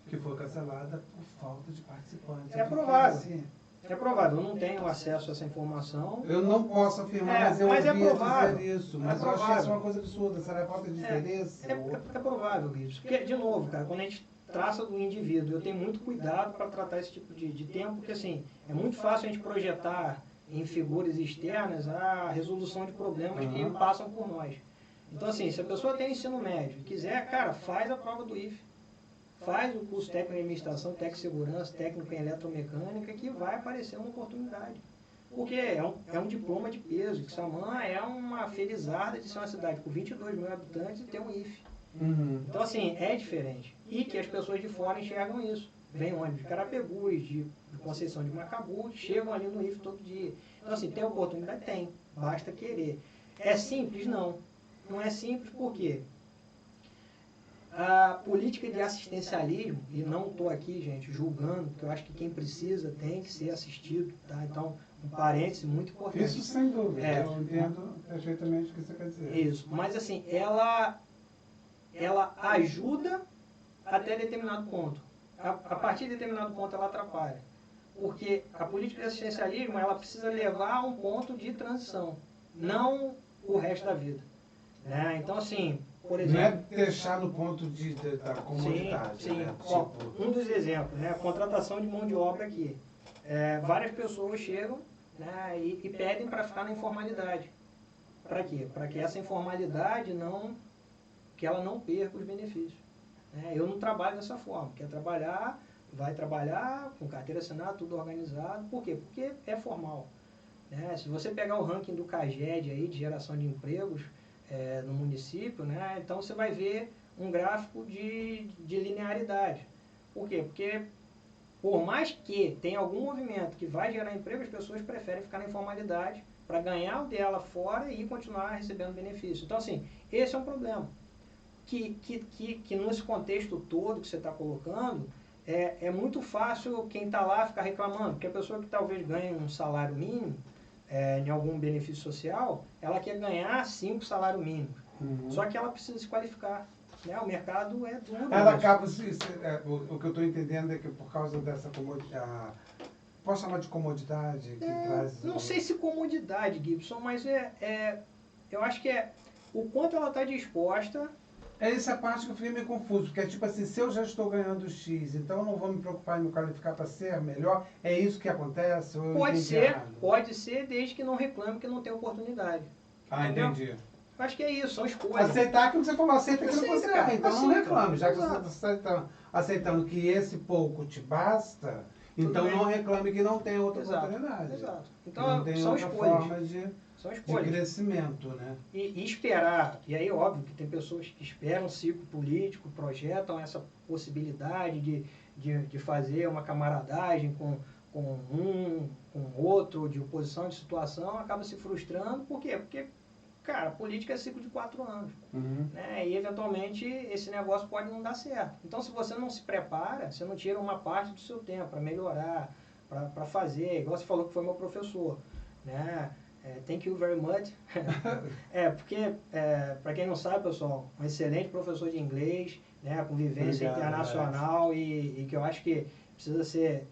que foi cancelada por falta de participantes. É provável. É provável, eu não tenho acesso a essa informação. Eu não posso afirmar, mas eu ouvi dizer isso. Mas eu achei isso uma coisa absurda. Será falta de interesse? É provável isso. Porque, de novo, cara, quando a gente traça do indivíduo, eu tenho muito cuidado para tratar esse tipo de tempo, porque assim, é muito fácil a gente projetar em figuras externas a resolução de problemas que passam por nós. Então, assim, se a pessoa tem ensino médio e quiser, cara, faz a prova do IFE. Faz o curso técnico em administração, técnico em segurança, técnico em eletromecânica, que vai aparecer uma oportunidade. Porque é um diploma de peso. Que Samã é uma felizarda de ser uma cidade com 22 mil habitantes e ter um IFE. Então, assim, é diferente. E que as pessoas de fora enxergam isso. Vem ônibus de Carapebus, de Conceição de Macabu, chegam ali no IFE todo dia. Então, assim, tem oportunidade? Tem. Basta querer. É simples? Não. Não é simples por quê? A política de assistencialismo, e não estou aqui, gente, julgando, porque eu acho que quem precisa tem que ser assistido, tá? Então, um parêntese muito importante. Isso sem dúvida, É. eu entendo perfeitamente o que você quer dizer. Isso, mas assim, ela ajuda até determinado ponto. A partir de determinado ponto ela atrapalha. Porque a política de assistencialismo, ela precisa levar a um ponto de transição, não o resto da vida. Né? Então, assim, por Não é exemplo... deixar no ponto da comodidade. Sim, sim. Né? Ó, Tipo, um dos exemplos, né? A contratação de mão de obra aqui. Várias pessoas chegam, né, e pedem para ficar na informalidade. Para quê? Para que essa informalidade que ela não perca os benefícios. Né? Eu não trabalho dessa forma. Quer trabalhar, vai trabalhar com carteira assinada, tudo organizado. Por quê? Porque é formal. Né? Se você pegar o ranking do CAGED aí, de geração de empregos no município, né, então você vai ver um gráfico de linearidade. Por quê? Porque por mais que tenha algum movimento que vai gerar emprego, as pessoas preferem ficar na informalidade para ganhar o dela fora e continuar recebendo benefício. Então, assim, esse é um problema. Que nesse contexto todo que você está colocando, é muito fácil quem está lá ficar reclamando, porque a pessoa que talvez ganhe um salário mínimo, em algum benefício social, ela quer ganhar 5 salários mínimos. Só que ela precisa se qualificar. Né? O mercado é duro. ela acaba, o que eu estou entendendo é que por causa dessa comodidade, posso chamar de comodidade? Que traz não sei se comodidade, Gibson, mas eu acho que o quanto ela está disposta. É essa parte que eu fiquei meio confuso, porque é tipo assim, se eu já estou ganhando X, então eu não vou me preocupar em me qualificar para ser melhor, é isso que acontece? Ou eu entendi errado? Pode ser, desde que não reclame que não tem oportunidade. Ah, Entendeu? entendi. Eu acho que é isso, são escolhas. Aceitar aquilo que você falou, aceita aquilo que Aceita, você cara, é, então não aceita. reclame. Já que Exato. você está aceitando que esse pouco te basta, então bem. não reclame que não tem outra Exato, oportunidade. exato. Que Então, não tem são outra escolhas. forma de São escolhas. crescimento, né? E esperar, e aí óbvio que tem pessoas que esperam um ciclo político, projetam essa possibilidade de fazer uma camaradagem com um, com outro, de oposição de situação, acaba se frustrando. Por quê? Porque, cara, política é ciclo de 4 anos. Né? E eventualmente esse negócio pode não dar certo. Então, se você não se prepara, você não tira uma parte do seu tempo para melhorar, para fazer, igual você falou que foi meu professor, né? Thank you very much. Porque, para quem não sabe, pessoal, um excelente professor de inglês, né, com vivência internacional e que eu acho que precisa ser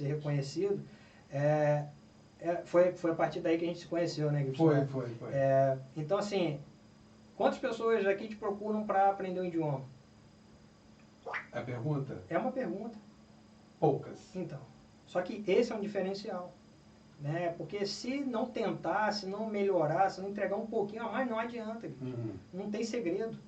reconhecido. Foi a partir daí que a gente se conheceu, né, Gibson? Foi. Então, assim, quantas pessoas aqui te procuram para aprender um idioma? A pergunta? É uma pergunta. Poucas. Então, só que esse é um diferencial. Né? Porque se não tentar, se não melhorar, se não entregar um pouquinho a mais, não adianta. Não tem segredo.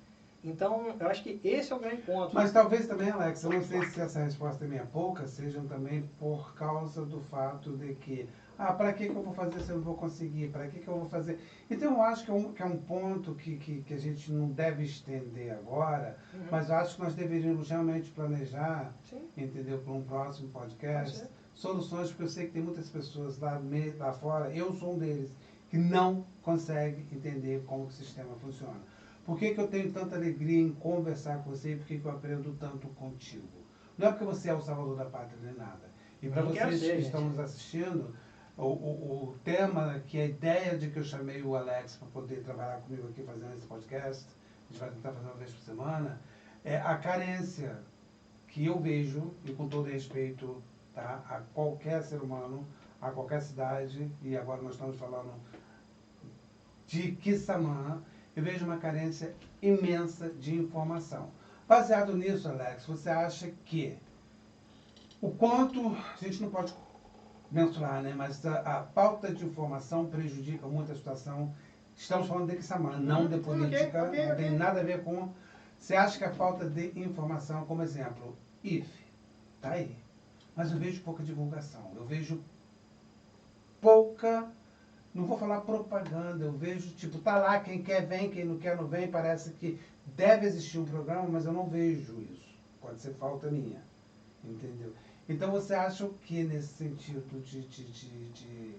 Então, eu acho que esse é o grande ponto. Mas talvez também, Alex, eu não sei se essa resposta também é pouca, sejam também por causa do fato de que, para que eu vou fazer se eu não vou conseguir? Para que eu vou fazer? Então, eu acho que é um ponto que a gente não deve estender agora, mas eu acho que nós deveríamos realmente planejar, entendeu, para um próximo podcast, soluções, porque eu sei que tem muitas pessoas lá fora, eu sou um deles, que não consegue entender como o sistema funciona. Por que eu tenho tanta alegria em conversar com você e por que eu aprendo tanto contigo? Não é porque você é o salvador da pátria nem nada. E para vocês que estão nos assistindo, o tema, que é a ideia de que eu chamei o Alex para poder trabalhar comigo aqui fazendo esse podcast, a gente vai tentar fazer uma vez por semana, é a carência que eu vejo, e com todo respeito, tá, a qualquer ser humano, a qualquer cidade, e agora nós estamos falando de Quissamã, eu vejo uma carência imensa de informação. Baseado nisso, Alex, você acha que o quanto, a gente não pode mensurar, né, mas a falta de informação prejudica muito a situação. Estamos falando de Quissamã, não de política, não tem nada a ver com... Você acha que a falta de informação, como exemplo, IFE, tá aí. Mas eu vejo pouca divulgação, eu vejo pouca, não vou falar propaganda, eu vejo, tipo, tá lá, quem quer vem, quem não quer não vem, parece que deve existir um programa, mas eu não vejo isso. Pode ser falta minha, entendeu? Então você acha o que nesse sentido de...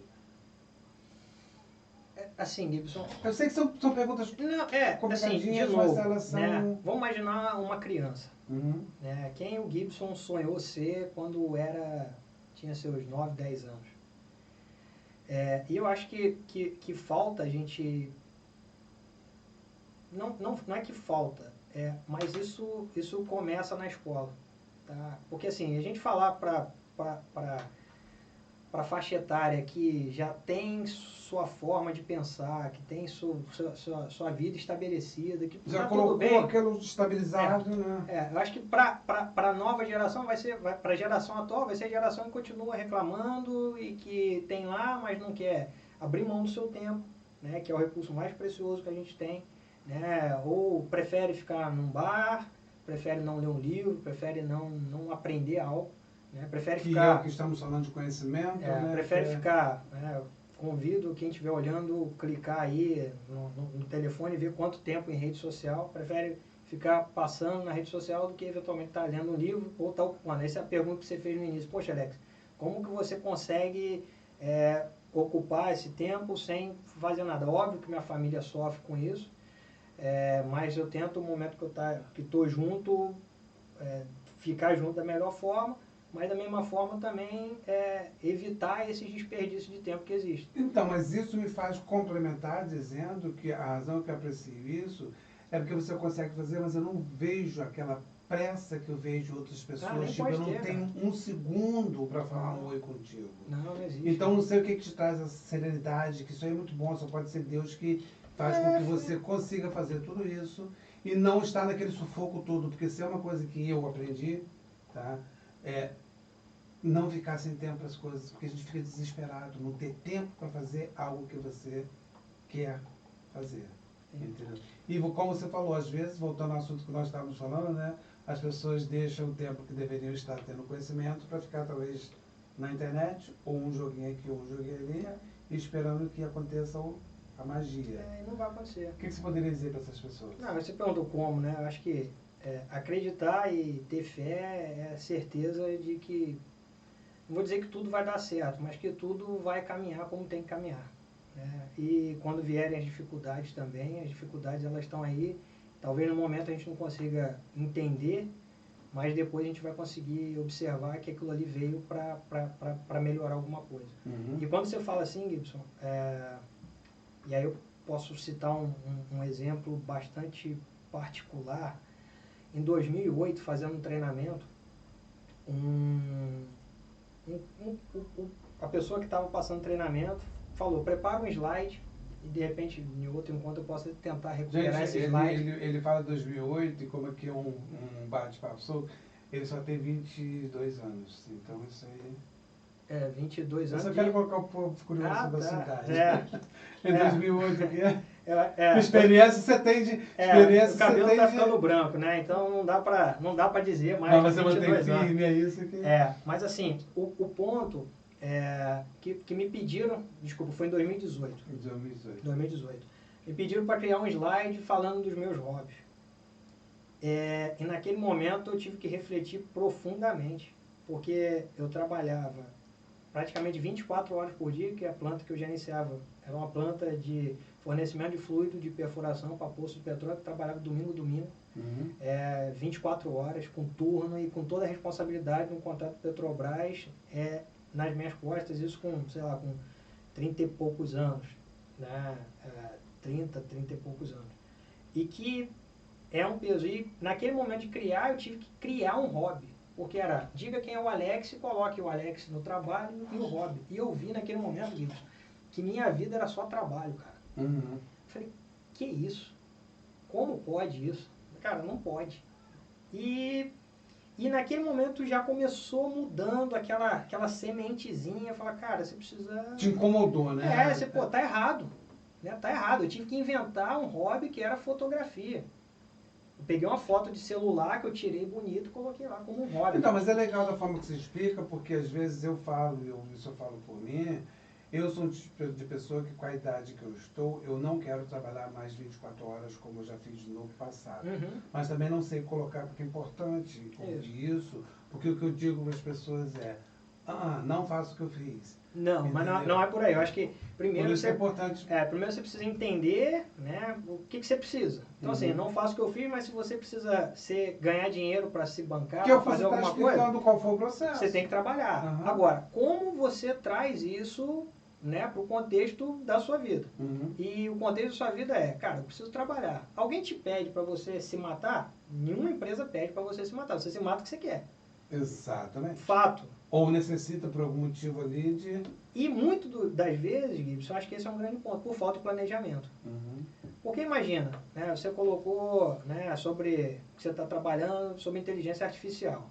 Assim, Gibson... Eu sei que são perguntas assim, de novo, mas elas são... né? Vamos imaginar uma criança. Né? Quem o Gibson sonhou ser quando tinha seus 9, 10 anos? E eu acho que falta a gente... Não é que falta, mas isso começa na escola. Tá? Porque assim, a gente falar para a faixa etária que já tem sua forma de pensar, que tem sua vida estabelecida, que já tá colocou tudo bem. aquilo estabilizado, né? Eu acho que para a nova geração para a geração atual vai ser a geração que continua reclamando e que tem lá, mas não quer abrir mão do seu tempo, né, que é o recurso mais precioso que a gente tem, né, ou prefere ficar num bar, prefere não ler um livro, prefere não aprender algo, né, prefere Que ficar... é o que estamos falando de conhecimento, né? Prefere ficar... convido quem estiver olhando, clicar aí no telefone e ver quanto tempo em rede social, prefere ficar passando na rede social do que eventualmente estar lendo um livro ou estar ocupando. Essa é a pergunta que você fez no início. Poxa, Alex, como que você consegue ocupar esse tempo sem fazer nada? Óbvio que minha família sofre com isso, mas eu tento, no momento que estou junto, ficar junto da melhor forma, mas da mesma forma também evitar esses desperdícios de tempo que existem. Então, mas isso me faz complementar dizendo que a razão que eu aprecio isso é porque você consegue fazer, mas eu não vejo aquela pressa que eu vejo outras pessoas. Tipo, eu não tenho um segundo para falar um oi contigo. Não existe. Então, não sei o que te traz essa serenidade, que isso aí é muito bom, só pode ser Deus que faz com que você consiga fazer tudo isso e não estar naquele sufoco todo, porque se é uma coisa que eu aprendi, tá? Não ficar sem tempo para as coisas, porque a gente fica desesperado, não ter tempo para fazer algo que você quer fazer. Entendeu? E como você falou, às vezes, voltando ao assunto que nós estávamos falando, né, as pessoas deixam o tempo que deveriam estar tendo conhecimento para ficar talvez na internet, ou um joguinho aqui, ou um joguinho ali, esperando que aconteça a magia. Não vai acontecer. O que você poderia dizer para essas pessoas? Não, você perguntou como, né? Eu acho que acreditar e ter fé é a certeza de que, não vou dizer que tudo vai dar certo, mas que tudo vai caminhar como tem que caminhar. E quando vierem as dificuldades também, as dificuldades elas estão aí, talvez no momento a gente não consiga entender, mas depois a gente vai conseguir observar que aquilo ali veio para melhorar alguma coisa. Uhum. E quando você fala assim, Gibson, e aí eu posso citar um exemplo bastante particular. Em 2008, fazendo um treinamento, a pessoa que estava passando treinamento falou, prepara um slide e de repente em outro encontro eu posso tentar recuperar esse slide. Ele fala 2008 e como aqui é um bate-papo solto, ele só tem 22 anos, então isso aí... 22 anos. Eu só quero colocar o povo curioso da cidade. Em 2008 aqui. Experiência você tem de... o cabelo está ficando branco, né? Então não dá para dizer mais. Mas você mantém firme, é isso que... Mas assim, o ponto que me pediram, desculpa, foi em 2018. 2018. Me pediram para criar um slide falando dos meus hobbies. E naquele momento eu tive que refletir profundamente, porque eu trabalhava praticamente 24 horas por dia, que a planta que eu gerenciava era uma planta de fornecimento de fluido de perfuração para poço de petróleo, que trabalhava domingo. 24 horas, com turno e com toda a responsabilidade no contrato Petrobras nas minhas costas, isso com 30 e poucos anos, né? 30 e poucos anos. E que é um peso. E naquele momento de criar, eu tive que criar um hobby. Porque era, diga quem é o Alex e coloque o Alex no trabalho e o hobby. E eu vi naquele momento, Gibson, que minha vida era só trabalho, cara. Uhum. Eu falei, que isso? Como pode isso? Cara, não pode. E naquele momento já começou mudando aquela sementezinha. Falar, cara, você precisa... Te incomodou, né? Tá errado. Né? Tá errado. Eu tive que inventar um hobby que era fotografia. Eu peguei uma foto de celular que eu tirei bonito e coloquei lá como um hobby. Então, mas é legal da forma que você explica, porque às vezes eu falo por mim, eu sou um tipo de pessoa que com a idade que eu estou, eu não quero trabalhar mais 24 horas como eu já fiz no passado. Uhum. Mas também não sei colocar, porque é importante isso, porque o que eu digo para as pessoas não faço o que eu fiz. Não, entendeu? Mas não é por aí. Eu acho que primeiro é importante. Primeiro você precisa entender, né, o que você precisa. Então, assim, não faço o que eu fiz, mas se você precisa ganhar dinheiro para se bancar, para fazer alguma coisa, qual foi o processo. você tem que trabalhar. Agora, como você traz isso né, para o contexto da sua vida. Uhum. E o contexto da sua vida é, cara, eu preciso trabalhar. Alguém te pede para você se matar? Nenhuma empresa pede para você se matar. Você se mata o que você quer. Exatamente. Fato. Ou necessita por algum motivo ali de... E muito das vezes, Gibson, eu acho que esse é um grande ponto, por falta de planejamento. Uhum. Porque imagina, né, você colocou, né, sobre que você está trabalhando sobre inteligência artificial.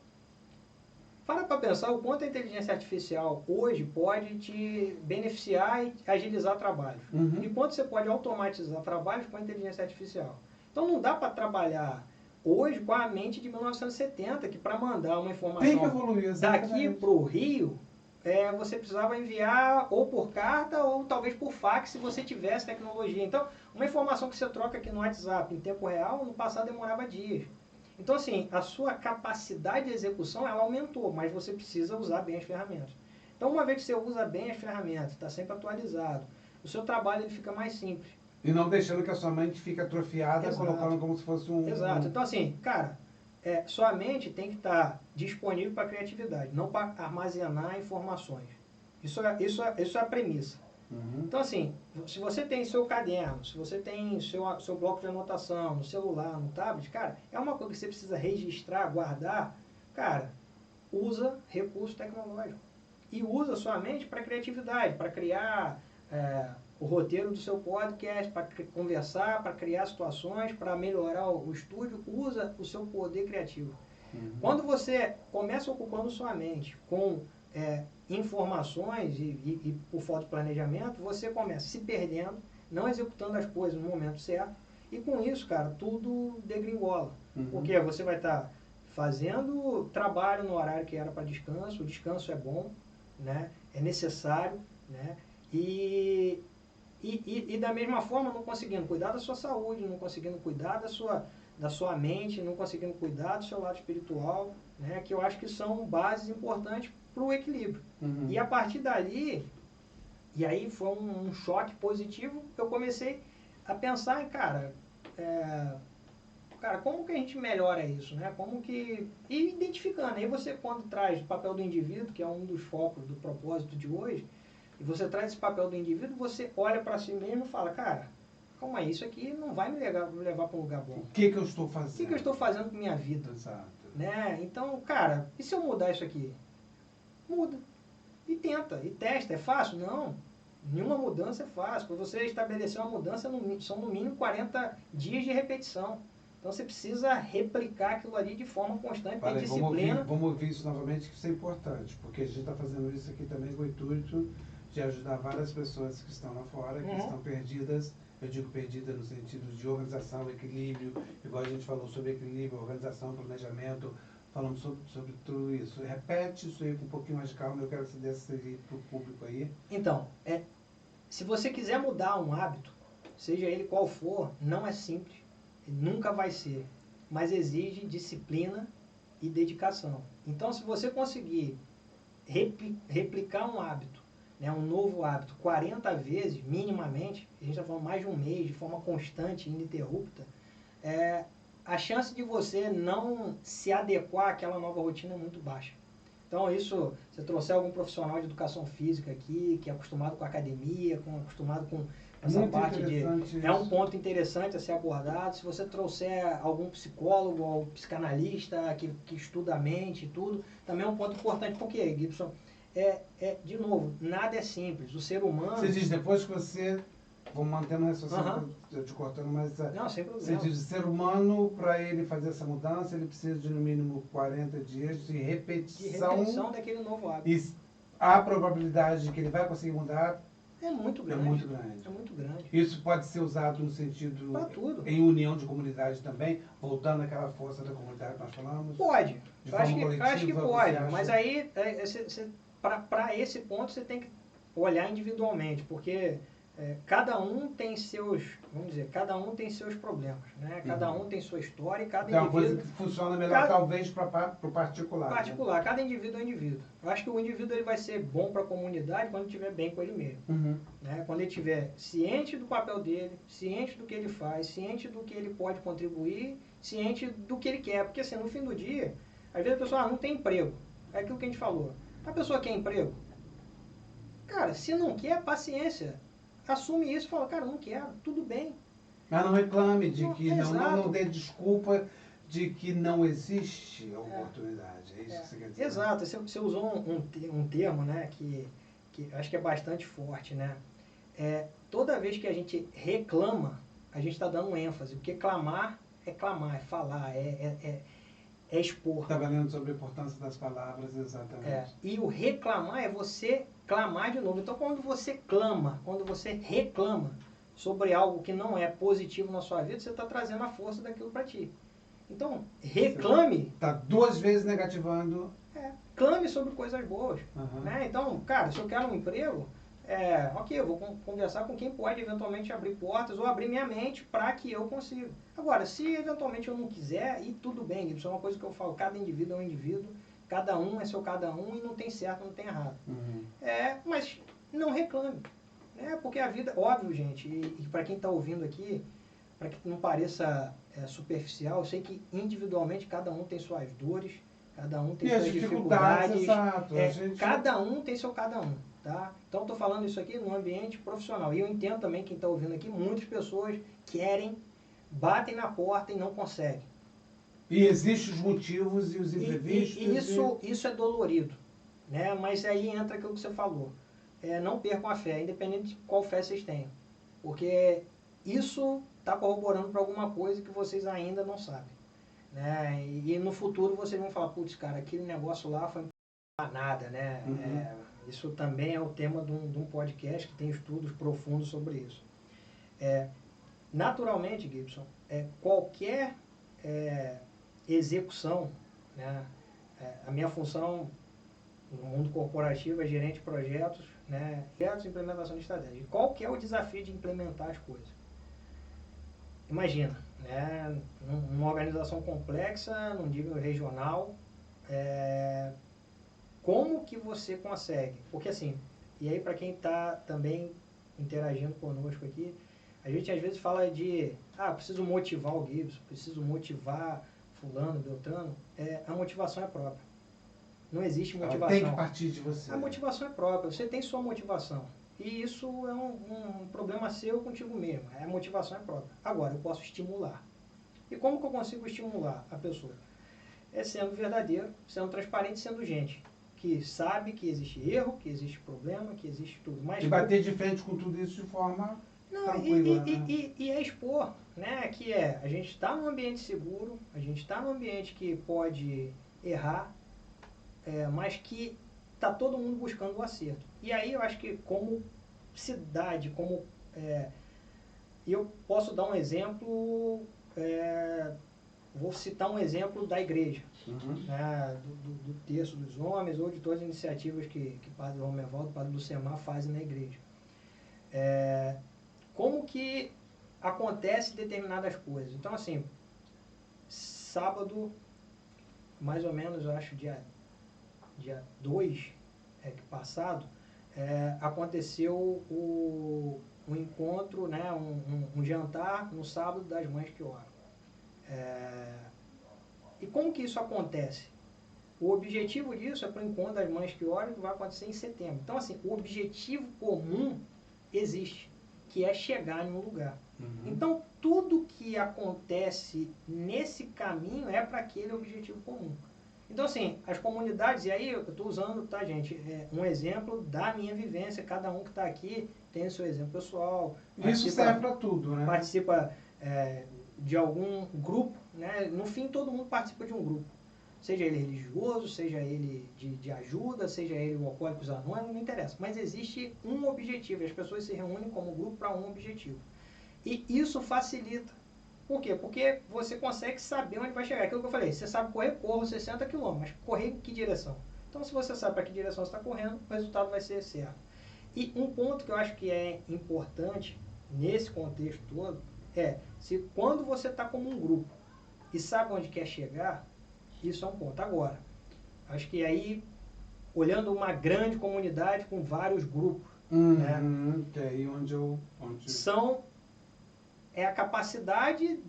Para pensar o quanto a inteligência artificial hoje pode te beneficiar e agilizar trabalhos. Uhum. E quanto você pode automatizar trabalhos com a inteligência artificial. Então não dá para trabalhar hoje com a mente de 1970, que para mandar uma Tem que informação evoluir, daqui exatamente. para o Rio, você precisava enviar ou por carta ou talvez por fax se você tivesse tecnologia. Então, uma informação que você troca aqui no WhatsApp em tempo real, no passado demorava dias. Então, assim, a sua capacidade de execução, ela aumentou, mas você precisa usar bem as ferramentas. Então, uma vez que você usa bem as ferramentas, está sempre atualizado, o seu trabalho ele fica mais simples. E não deixando que a sua mente fique atrofiada, Exato. colocando como se fosse um... Exato. Então, assim, cara, sua mente tem que estar disponível para criatividade, não para armazenar informações. Isso é a premissa. Uhum. Então, assim, se você tem seu caderno, se você tem seu bloco de anotação, no celular, no tablet, cara, é uma coisa que você precisa registrar, guardar, cara, usa recurso tecnológico. E usa sua mente para criatividade, para criar o roteiro do seu podcast, para conversar, para criar situações, para melhorar o estúdio, usa o seu poder criativo. Uhum. Quando você começa ocupando sua mente com informações e por falta de planejamento, você começa se perdendo, não executando as coisas no momento certo, e com isso, cara, tudo degringola. Uhum. Porque você vai estar fazendo trabalho no horário que era para descanso, o descanso é bom, né? É necessário, né? E da mesma forma não conseguindo cuidar da sua saúde, não conseguindo cuidar da sua mente, não conseguindo cuidar do seu lado espiritual, né? Que eu acho que são bases importantes para o equilíbrio. Uhum. E a partir dali, e aí foi um choque positivo, eu comecei a pensar em, cara, como que a gente melhora isso, né? Como que... E identificando, aí você quando traz o papel do indivíduo, que é um dos focos do propósito de hoje, e você traz esse papel do indivíduo, você olha para si mesmo e fala, cara, calma aí, isso aqui não vai me levar para um lugar bom. O que eu estou fazendo? O que eu estou fazendo com minha vida? Exato. Né? Então, cara, e se eu mudar isso aqui? Muda. E tenta, e testa. É fácil? Não. Nenhuma mudança é fácil. Para você estabelecer uma mudança, são no mínimo 40 dias de repetição. Então você precisa replicar aquilo ali de forma constante, ter disciplina. Vamos ouvir isso novamente, que isso é importante, porque a gente está fazendo isso aqui também com o intuito de ajudar várias pessoas que estão lá fora, que estão perdidas. Eu digo perdida no sentido de organização, equilíbrio, igual a gente falou sobre equilíbrio, organização, planejamento, falamos sobre tudo isso. Repete isso aí com um pouquinho mais de calma, eu quero que você desse para o público aí. Então, se você quiser mudar um hábito, seja ele qual for, não é simples, nunca vai ser, mas exige disciplina e dedicação. Então, se você conseguir replicar um hábito, né, um novo hábito, 40 vezes, minimamente, a gente está falando mais de um mês, de forma constante, ininterrupta, a chance de você não se adequar àquela nova rotina é muito baixa. Então, isso, se trouxer algum profissional de educação física aqui, que é acostumado com a academia, acostumado com essa Muito parte interessante. é um ponto interessante a ser abordado. Se você trouxer algum psicólogo ou psicanalista que estuda a mente e tudo, também é um ponto importante. Por quê, Gibson? De novo, nada é simples. O ser humano... Você diz, depois que você... Vamos mantendo a raciocínio, eu te cortando, mas... Não, sem problema. Você diz, o ser humano, para ele fazer essa mudança, ele precisa de no mínimo 40 dias de repetição daquele novo hábito. E a probabilidade de que ele vai conseguir mudar é muito grande. É muito grande. É muito grande. Isso pode ser usado no sentido... Para tudo. Em união de comunidade também, voltando àquela força da comunidade que nós falamos? Pode. De Eu acho que pode. Mas aí, para esse ponto, você tem que olhar individualmente, porque cada um tem seus, vamos dizer, cada um tem seus problemas, né? Cada um tem sua história e cada então, indivíduo... É uma coisa que funciona melhor, talvez, para o particular. Particular, né? Cada indivíduo é um indivíduo. Eu acho que o indivíduo ele vai ser bom para a comunidade quando estiver bem com ele mesmo. Né? Quando ele estiver ciente do papel dele, ciente do que ele faz, ciente do que ele pode contribuir, ciente do que ele quer. Porque, assim, no fim do dia, às vezes a pessoa não tem emprego. É aquilo que a gente falou. A pessoa quer emprego, Cara, se não quer, paciência. Assume isso e fala, cara, não quero, tudo bem. Mas não reclame de Não, que não dê desculpa de que não existe oportunidade. É isso que você quer dizer? Exato. Você usou um termo, né, que acho que é bastante forte, né? Toda vez que a gente reclama, a gente está dando ênfase. Porque clamar, é falar, é expor. Está valendo sobre a importância das palavras, exatamente. E o reclamar é você clamar de novo. Então, quando você clama, quando você reclama sobre algo que não é positivo na sua vida, você está trazendo a força daquilo para ti. Então, reclame. Está 2 vezes negativando. Clame sobre coisas boas. Uhum. Né? Então, cara, se eu quero um emprego, ok, eu vou conversar com quem pode eventualmente abrir portas ou abrir minha mente para que eu consiga. Agora, se eventualmente eu não quiser, e tudo bem, isso é uma coisa que eu falo, cada indivíduo é um indivíduo, cada um é seu cada um e não tem certo, não tem errado. Uhum. Mas não reclame. Porque a vida, óbvio, gente, e para quem está ouvindo aqui, para que não pareça superficial, eu sei que individualmente cada um tem suas dores, cada um tem suas dificuldades, exato. cada um tem seu cada um. Tá? Então, estou falando isso aqui no ambiente profissional. E eu entendo também, quem está ouvindo aqui, muitas pessoas querem, batem na porta e não conseguem. E existem os motivos e os imprevistos. E isso é dolorido. Né? Mas aí entra aquilo que você falou. Não percam a fé, independente de qual fé vocês tenham. Porque isso está corroborando para alguma coisa que vocês ainda não sabem. Né? E no futuro vocês vão falar, putz, cara, aquele negócio lá foi nada, né? Uhum. Isso também é o tema de um podcast que tem estudos profundos sobre isso. Naturalmente, Gibson, qualquer execução, né? A minha função no mundo corporativo é gerente de projetos, né? Projetos de implementação de estratégia. Qual que é o desafio de implementar as coisas? Imagina, né? Numa organização complexa, num nível regional, como que você consegue? Porque assim, e aí para quem está também interagindo conosco aqui, a gente às vezes fala de, preciso motivar o Gibson, preciso motivar fulano, beltrano. A motivação é própria. Não existe motivação. Tem que partir de você. A motivação é própria, você tem sua motivação. E isso é um problema seu contigo mesmo. A motivação é própria. Agora, eu posso estimular. E como que eu consigo estimular a pessoa? Sendo verdadeiro, sendo transparente, sendo gente. Que sabe que existe erro, que existe problema, que existe tudo. Mas e bater de frente com tudo isso de forma tranquila. E expor, né? Que a gente está num ambiente seguro, a gente está num ambiente que pode errar, mas que está todo mundo buscando o acerto. E aí eu acho que como cidade, eu posso dar um exemplo, vou citar um exemplo da igreja, né, do Terço dos Homens ou de todas as iniciativas que o Padre Romevaldo, o Padre Lucemar fazem na igreja. Como que acontece determinadas coisas? Então, assim, sábado, mais ou menos, eu acho, dia 2 passado, aconteceu o encontro, né, um jantar no sábado das mães que oram. E como que isso acontece? O objetivo disso é para o encontro das mães que oram, que vai acontecer em setembro. Então, assim, o objetivo comum existe, que é chegar em um lugar. Então, tudo que acontece nesse caminho é para aquele objetivo comum. Então, assim, as comunidades, e aí eu estou usando, tá, gente, um exemplo da minha vivência, cada um que está aqui tem o seu exemplo pessoal. Isso serve para tudo, né? Participa de algum grupo, né? No fim, todo mundo participa de um grupo. Seja ele religioso, seja ele de ajuda, seja ele o Alcoólicos Anônimos, não interessa. Mas existe um objetivo, e as pessoas se reúnem como grupo para um objetivo. E isso facilita. Por quê? Porque você consegue saber onde vai chegar. Aquilo que eu falei, você sabe correr, corro 60 km, mas correr em que direção? Então, se você sabe para que direção você está correndo, o resultado vai ser certo. E um ponto que eu acho que é importante nesse contexto todo se quando você está como um grupo e sabe onde quer chegar, isso é um ponto. Agora, acho que aí, olhando uma grande comunidade com vários grupos, né, que é aí onde a capacidade,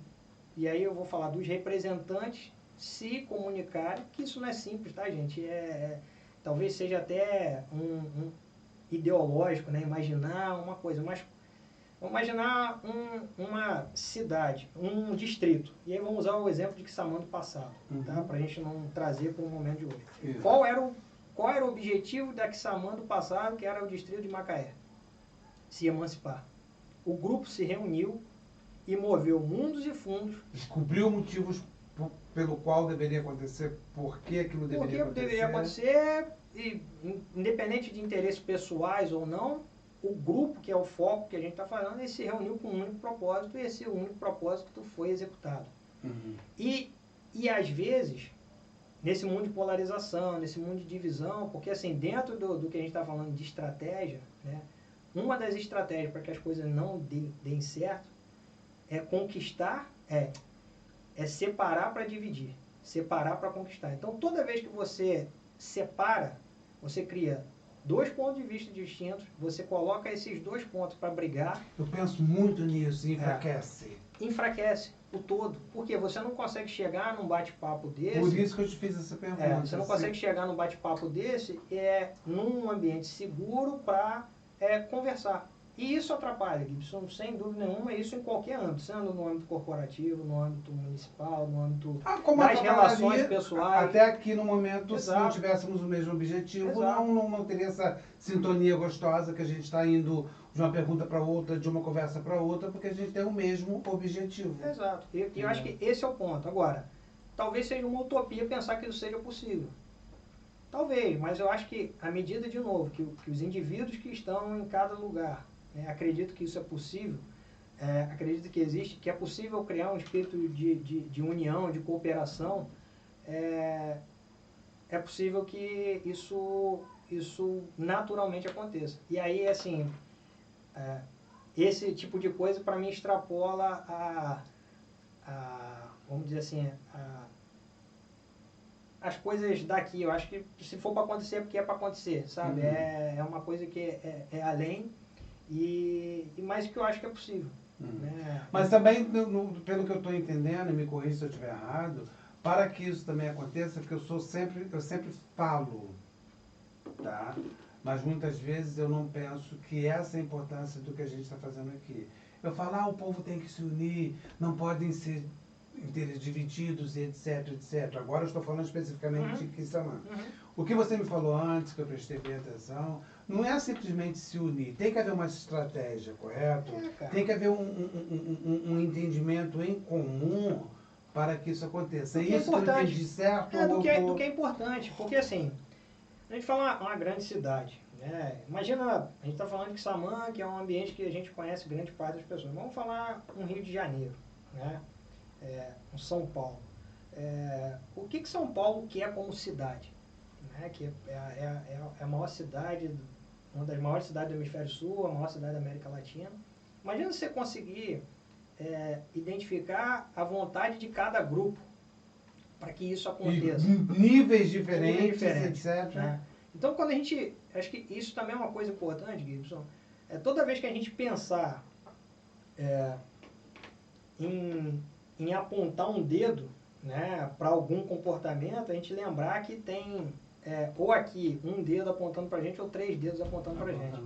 e aí eu vou falar dos representantes, se comunicarem, que isso não é simples, tá, gente? Talvez seja até ideológico, né? Imaginar uma coisa, mas vamos imaginar uma cidade, um distrito. E aí vamos usar o exemplo de Quissamã do passado, tá? Para a gente não trazer para o momento de hoje. Isso. Qual era o objetivo da Quissamã do passado, que era o distrito de Macaé? Se emancipar. O grupo se reuniu e moveu mundos e fundos. Descobriu motivos pelo qual deveria acontecer, por que aquilo deveria acontecer. Deveria acontecer, e independente de interesses pessoais ou não, o grupo, que é o foco que a gente está falando, ele se reuniu com um único propósito e esse único propósito foi executado. E às vezes, nesse mundo de polarização, nesse mundo de divisão, porque assim, dentro do que a gente está falando de estratégia, né, uma das estratégias para que as coisas não deem certo é conquistar, é separar para dividir, separar para conquistar. Então, toda vez que você separa, você cria dois pontos de vista distintos, você coloca esses dois pontos para brigar. Eu penso muito nisso, enfraquece. Enfraquece o todo. Porque você não consegue chegar num bate-papo desse. Por isso que eu te fiz essa pergunta. Você não consegue chegar num bate-papo desse num ambiente seguro para conversar. E isso atrapalha, Gibson, sem dúvida nenhuma, isso em qualquer âmbito, sendo no âmbito corporativo, no âmbito municipal, no âmbito das relações pessoais. Até aqui no momento, Exato. se não tivéssemos o mesmo objetivo, Exato. não teria essa sintonia gostosa que a gente está indo de uma pergunta para outra, de uma conversa para outra, porque a gente tem o mesmo objetivo. Exato. E eu acho que esse é o ponto. Agora, talvez seja uma utopia pensar que isso seja possível. Talvez, mas eu acho que, à medida, de novo, que os indivíduos que estão em cada lugar acredito que isso é possível, acredito que existe, que é possível criar um espírito de união, de cooperação, é possível que isso naturalmente aconteça. E aí, assim, esse tipo de coisa, para mim, extrapola vamos dizer assim, as coisas daqui. Eu acho que se for para acontecer, é porque é para acontecer, sabe? É uma coisa que é além. Mas que eu acho que é possível. Né? Mas também, pelo que eu estou entendendo, e me corrija se eu estiver errado, para que isso também aconteça, porque eu sempre falo, tá? Mas muitas vezes eu não penso que essa é a importância do que a gente está fazendo aqui. Eu falo, o povo tem que se unir, não podem ser divididos, etc, etc. Agora eu estou falando especificamente de Quissamã. O que você me falou antes, que eu prestei bem atenção, não é simplesmente se unir. Tem que haver uma estratégia, correto? Tem que haver um entendimento em comum para que isso aconteça. É isso que eu entendi certo? Do que é importante. Porque assim, a gente fala uma grande cidade. Né? Imagina, a gente está falando de Quissamã, que é um ambiente que a gente conhece grande parte das pessoas. Vamos falar um Rio de Janeiro, né? Um São Paulo. O que São Paulo quer como cidade? Né? Que é a maior cidade, uma das maiores cidades do Hemisfério Sul, a maior cidade da América Latina. Imagina você conseguir identificar a vontade de cada grupo para que isso aconteça. Níveis diferentes, etc. Né? Então, quando a gente... Acho que isso também é uma coisa importante, Gibson. Toda vez que a gente pensar em apontar um dedo, né, para algum comportamento, a gente lembrar que tem ou aqui um dedo apontando para a gente ou 3 dedos apontando para a gente.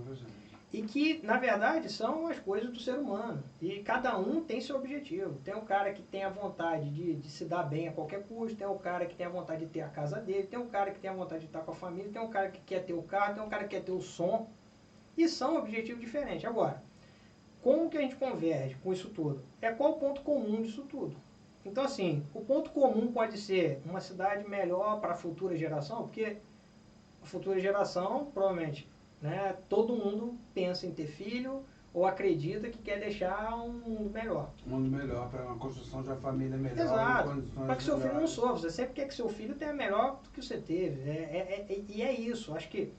E que, na verdade, são as coisas do ser humano. E cada um tem seu objetivo. Tem um cara que tem a vontade de se dar bem a qualquer custo, tem um cara que tem a vontade de ter a casa dele, tem um cara que tem a vontade de estar com a família, tem um cara que quer ter o carro, tem um cara que quer ter o som. E são objetivos diferentes. Agora, como que a gente converge com isso tudo? Qual o ponto comum disso tudo? Então, assim, o ponto comum pode ser uma cidade melhor para a futura geração, porque a futura geração, provavelmente, né, todo mundo pensa em ter filho ou acredita que quer deixar um mundo melhor. Um mundo melhor, para uma construção de uma família melhor. Exato. Para que seu filho não sofra. Você sempre quer que seu filho tenha melhor do que você teve. E é isso. Acho que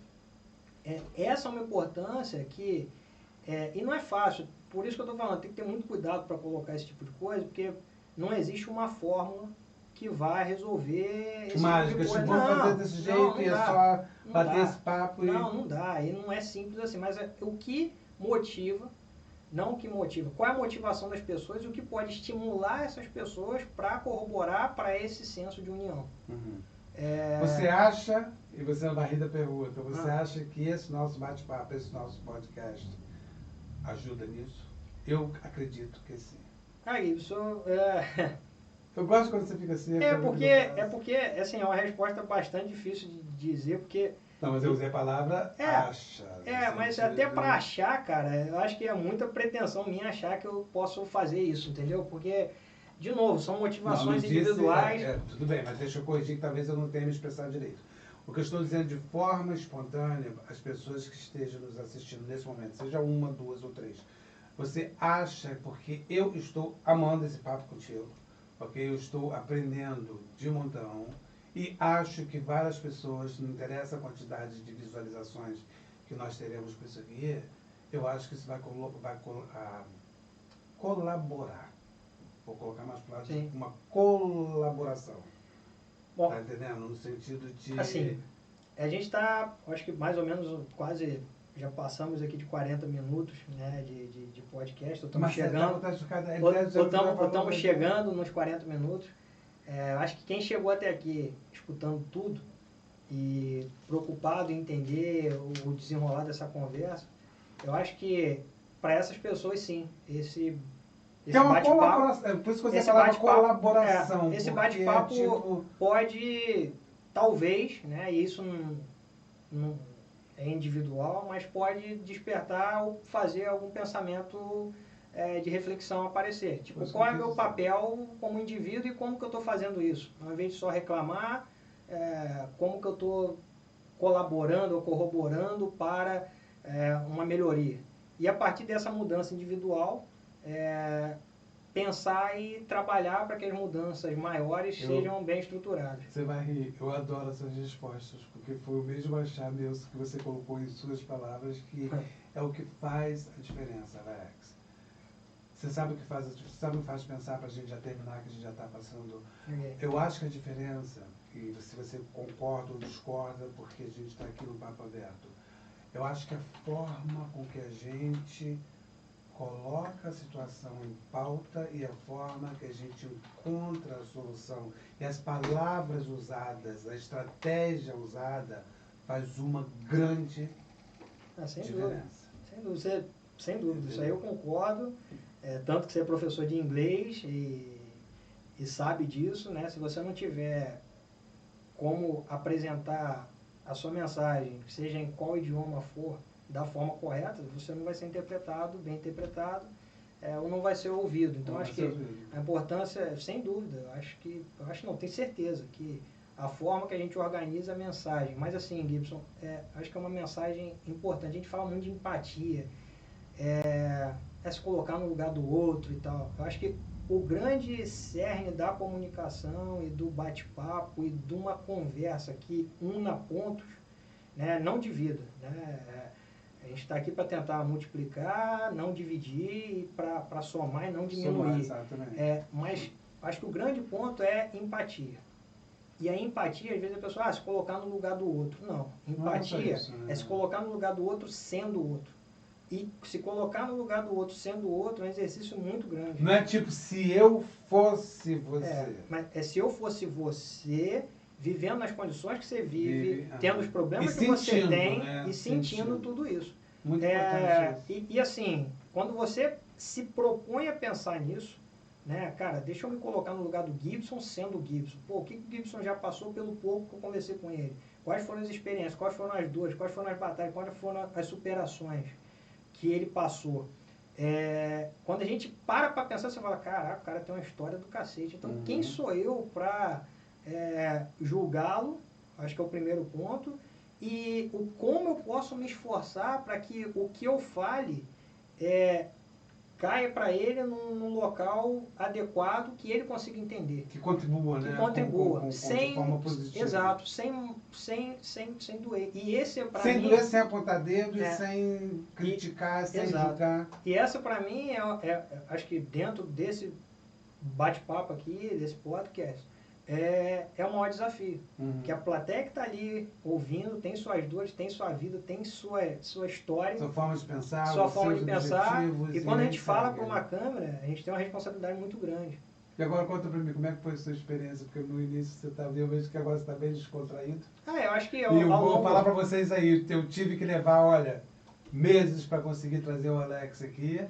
essa é uma importância que... e não é fácil. Por isso que eu estou falando, tem que ter muito cuidado para colocar esse tipo de coisa, porque não existe uma fórmula que vai resolver esse mágica, tipo de coisa. Vamos fazer desse jeito e é só bater esse papo. Não dá. E não é simples assim. Mas o que motiva, não o que motiva, qual é a motivação das pessoas e o que pode estimular essas pessoas para corroborar para esse senso de união. Você acha, E você, na barriga, pergunta, você acha que esse nosso bate-papo, esse nosso podcast ajuda nisso? Eu acredito que sim. Isso Eu gosto quando você fica assim. porque, assim, é uma resposta bastante difícil de dizer, porque... Não, mas eu usei a palavra acha. Mas até para achar, cara, eu acho que é muita pretensão minha achar que eu posso fazer isso, entendeu? Porque, de novo, são motivações individuais. Tudo bem, mas deixa eu corrigir que talvez eu não tenha me expressado direito. O que eu estou dizendo de forma espontânea, as pessoas que estejam nos assistindo nesse momento, seja uma, duas ou três, você acha, porque eu estou amando esse papo contigo, ok? Eu estou aprendendo de montão e acho que várias pessoas, não interessa a quantidade de visualizações que nós teremos com isso aqui, eu acho que isso vai colaborar. Vou colocar mais para uma colaboração. Bom, tá entendendo? No sentido de... Assim, a gente está, acho que mais ou menos quase, já passamos aqui de 40 minutos, né, de podcast. Estamos chegando nos 40 minutos. Acho que quem chegou até aqui escutando tudo e preocupado em entender o desenrolar dessa conversa, eu acho que para essas pessoas sim, esse bate-papo, por isso que você falava colaboração. Esse bate-papo pode, talvez, né, isso não é individual, mas pode despertar ou fazer algum pensamento de reflexão aparecer. Tipo, qual é o meu papel como indivíduo e como que eu estou fazendo isso? Ao invés de só reclamar, como que eu estou colaborando ou corroborando para uma melhoria. E a partir dessa mudança individual, pensar e trabalhar para que as mudanças maiores sejam bem estruturadas. Você vai rir, eu adoro essas respostas, porque foi o mesmo achar mesmo que você colocou em suas palavras, que é o que faz a diferença, Alex. Você sabe o que faz a diferença? Sabe o que faz pensar para a gente já terminar, que a gente já está passando? Eu acho que a diferença, e se você concorda ou discorda, porque a gente está aqui no Papo Aberto, eu acho que a forma com que a gente coloca a situação em pauta e a forma que a gente encontra a solução e as palavras usadas, a estratégia usada, faz uma grande diferença. Sem dúvida, isso aí eu concordo, tanto que você é professor de inglês e sabe disso, né? Se você não tiver como apresentar a sua mensagem, seja em qual idioma for, da forma correta, você não vai ser bem interpretado, ou não vai ser ouvido. Então, acho que a importância, sem dúvida, tenho certeza que a forma que a gente organiza a mensagem, mas assim, Gibson, acho que é uma mensagem importante. A gente fala muito de empatia, se colocar no lugar do outro e tal. Eu acho que o grande cerne da comunicação e do bate-papo e de uma conversa que una pontos, né, não divida, né? A gente está aqui para tentar multiplicar, não dividir, para somar e não diminuir. Mas acho que o grande ponto é empatia. E a empatia, às vezes a pessoa, se colocar no lugar do outro. Não. Empatia é se colocar no lugar do outro sendo o outro. E se colocar no lugar do outro sendo o outro é um exercício muito grande. Não é tipo, se eu fosse você. Mas se eu fosse você, vivendo nas condições que você vive, tendo os problemas que você tem, né? E sentindo tudo isso. Muito importante. E assim, quando você se propõe a pensar nisso, né, cara, deixa eu me colocar no lugar do Gibson sendo o Gibson. Pô, o que o Gibson já passou pelo pouco que eu conversei com ele? Quais foram as experiências? Quais foram as dores? Quais foram as batalhas? Quais foram as superações que ele passou? Quando a gente para pensar, você fala, caraca, o cara tem uma história do cacete. Então, quem sou eu para julgá-lo? Acho que é o primeiro ponto. E como eu posso me esforçar para que o que eu fale caia para ele num local adequado que ele consiga entender. Que contribua, né? Que contribua. De forma positiva. Exato, sem doer. E esse para mim... Sem doer, sem apontar dedo, sem criticar, sem julgar. E essa para mim acho que dentro desse bate-papo aqui, desse podcast, é o maior desafio. Que a plateia que está ali ouvindo tem suas dores, tem sua vida, tem sua história. Sua forma de pensar, sua forma de pensar. E quando a gente fala para uma câmera, a gente tem uma responsabilidade muito grande. E agora conta pra mim, como é que foi a sua experiência? Porque no início você estava, eu vejo que agora você está bem descontraído. Eu acho que E eu vou falar para vocês aí, eu tive que levar, olha, meses para conseguir trazer o Alex aqui,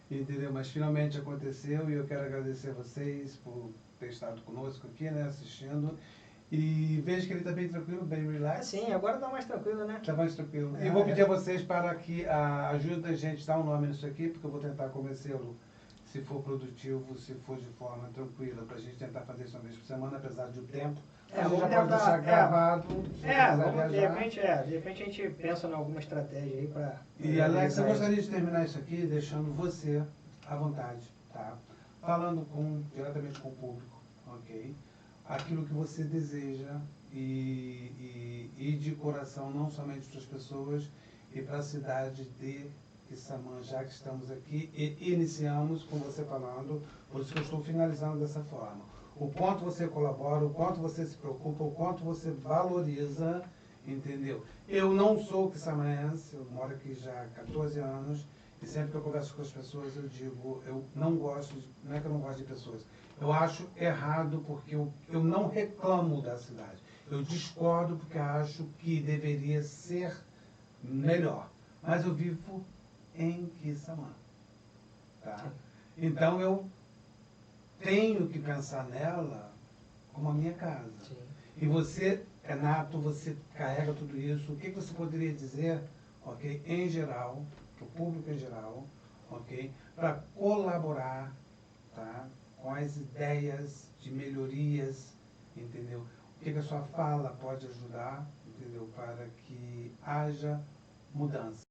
entendeu? Mas finalmente aconteceu e eu quero agradecer a vocês por ter estado conosco aqui, né, assistindo. E vejo que ele está bem tranquilo, bem relax. Sim, agora tá mais tranquilo, né? Está mais tranquilo. E vou pedir a vocês para que ajudem a gente a dar um nome nisso aqui, porque eu vou tentar convencê-lo, se for produtivo, se for de forma tranquila, para a gente tentar fazer isso uma vez por semana, apesar do tempo. A gente já pode deixar gravado. De repente a gente pensa em alguma estratégia aí para... E Alex, eu gostaria de terminar isso aqui deixando você à vontade, tá? Falando diretamente com o público, ok? Aquilo que você deseja e de coração, não somente para as pessoas e para a cidade de Quissamã, já que estamos aqui e iniciamos com você falando, por isso que eu estou finalizando dessa forma. O quanto você colabora, o quanto você se preocupa, o quanto você valoriza, entendeu? Eu não sou quissamanense, eu moro aqui já há 14 anos e sempre que eu converso com as pessoas eu digo, eu não gosto, não é que eu não gosto de pessoas, eu acho errado porque eu não reclamo da cidade. Eu discordo porque acho que deveria ser melhor. Mas eu vivo em Quissamã, tá? Então eu tenho que pensar nela como a minha casa. Sim. E você, Renato, você carrega tudo isso. O que você poderia dizer, ok, em geral, para o público em geral, ok, para colaborar, tá, com as ideias de melhorias, entendeu? O que a sua fala pode ajudar, entendeu, para que haja mudança.